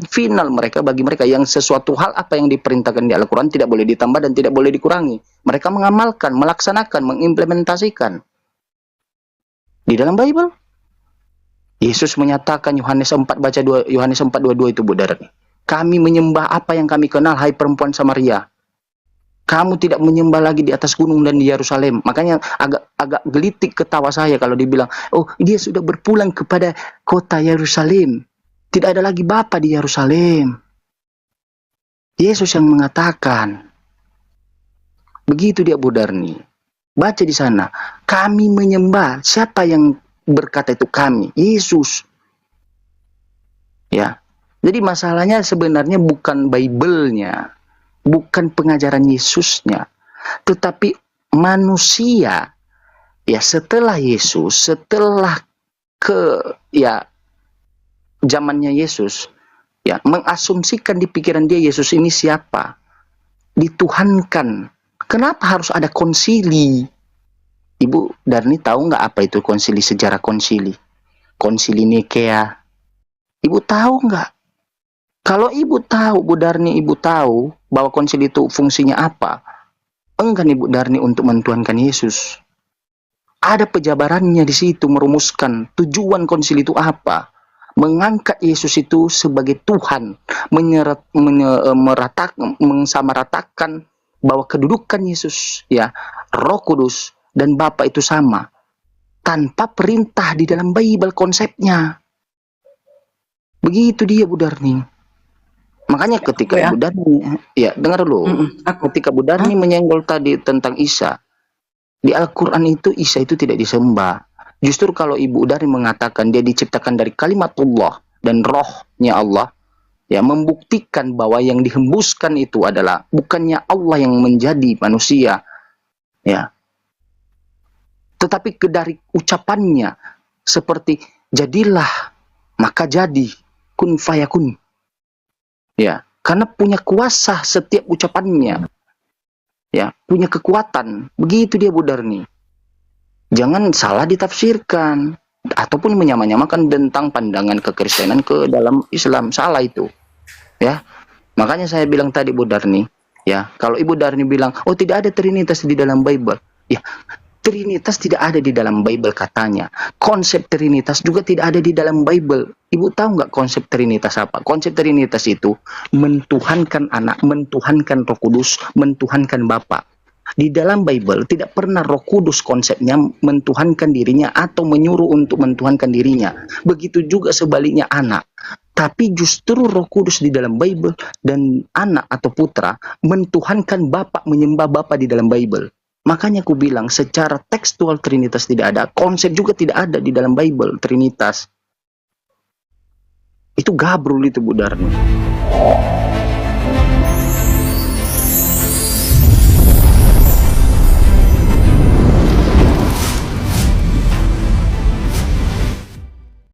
bagi mereka yang sesuatu hal apa yang diperintahkan di Al-Quran tidak boleh ditambah dan tidak boleh dikurangi. Mereka mengamalkan, melaksanakan, mengimplementasikan. Di dalam Bible, Yesus menyatakan Yohanes 4:22 itu, Bu Darni. Kami menyembah apa yang kami kenal, hai perempuan Samaria. Kamu tidak menyembah lagi di atas gunung dan di Yerusalem. Makanya agak gelitik ketawa saya kalau dibilang, oh dia sudah berpulang kepada kota Yerusalem. Tidak ada lagi Bapa di Yerusalem. Yesus yang mengatakan. Begitu dia, Bu Darni. Baca di sana. Kami menyembah. Siapa yang berkata itu kami? Yesus. Ya. Jadi masalahnya sebenarnya bukan Bible-nya. Bukan pengajaran Yesusnya, tetapi manusia ya setelah Yesus, setelah zamannya Yesus, ya mengasumsikan di pikiran dia Yesus ini siapa? Dituhankan. Kenapa harus ada konsili? Ibu Darni tahu nggak apa itu konsili, sejarah konsili? Konsili Nikea. Ibu tahu nggak? Kalau ibu tahu, Bu Darni, ibu tahu bahwa konsili itu fungsinya apa? Enggan Ibu Darni untuk mentuhankan Yesus. Ada pejabarannya di situ merumuskan tujuan konsili itu apa? Mengangkat Yesus itu sebagai Tuhan, mensamaratakan bahwa kedudukan Yesus, ya, Roh Kudus dan Bapa itu sama. Tanpa perintah di dalam Bible konsepnya. Begitu dia, Bu Darni. Makanya ketika Ibu Darni, ya dengar dulu, ketika Bu Darni menyenggol tadi tentang Isa, di Al-Quran itu Isa itu tidak disembah. Justru kalau Ibu Darni mengatakan dia diciptakan dari kalimat Allah dan rohnya Allah, ya membuktikan bahwa yang dihembuskan itu adalah bukannya Allah yang menjadi manusia, ya, tetapi dari ucapannya seperti jadilah maka jadi, kun fayakun. Ya, karena punya kuasa setiap ucapannya. Ya, punya kekuatan. Begitu dia, Bu Darni. Jangan salah ditafsirkan ataupun menyamakan tentang pandangan kekristenan ke dalam Islam. Salah itu. Ya. Makanya saya bilang tadi, Bu Darni, ya, kalau Ibu Darni bilang, "Oh, tidak ada Trinitas di dalam Bible." Ya, Trinitas tidak ada di dalam Bible katanya. Konsep Trinitas juga tidak ada di dalam Bible. Ibu tahu nggak konsep Trinitas apa? Konsep Trinitas itu mentuhankan Anak, mentuhankan Roh Kudus, mentuhankan Bapa. Di dalam Bible tidak pernah Roh Kudus konsepnya mentuhankan dirinya atau menyuruh untuk mentuhankan dirinya. Begitu juga sebaliknya Anak. Tapi justru Roh Kudus di dalam Bible dan Anak atau Putra mentuhankan Bapa, menyembah Bapa di dalam Bible. Makanya aku bilang secara tekstual Trinitas tidak ada, konsep juga tidak ada di dalam Bible Trinitas. Itu gabrul itu, Bu Darni.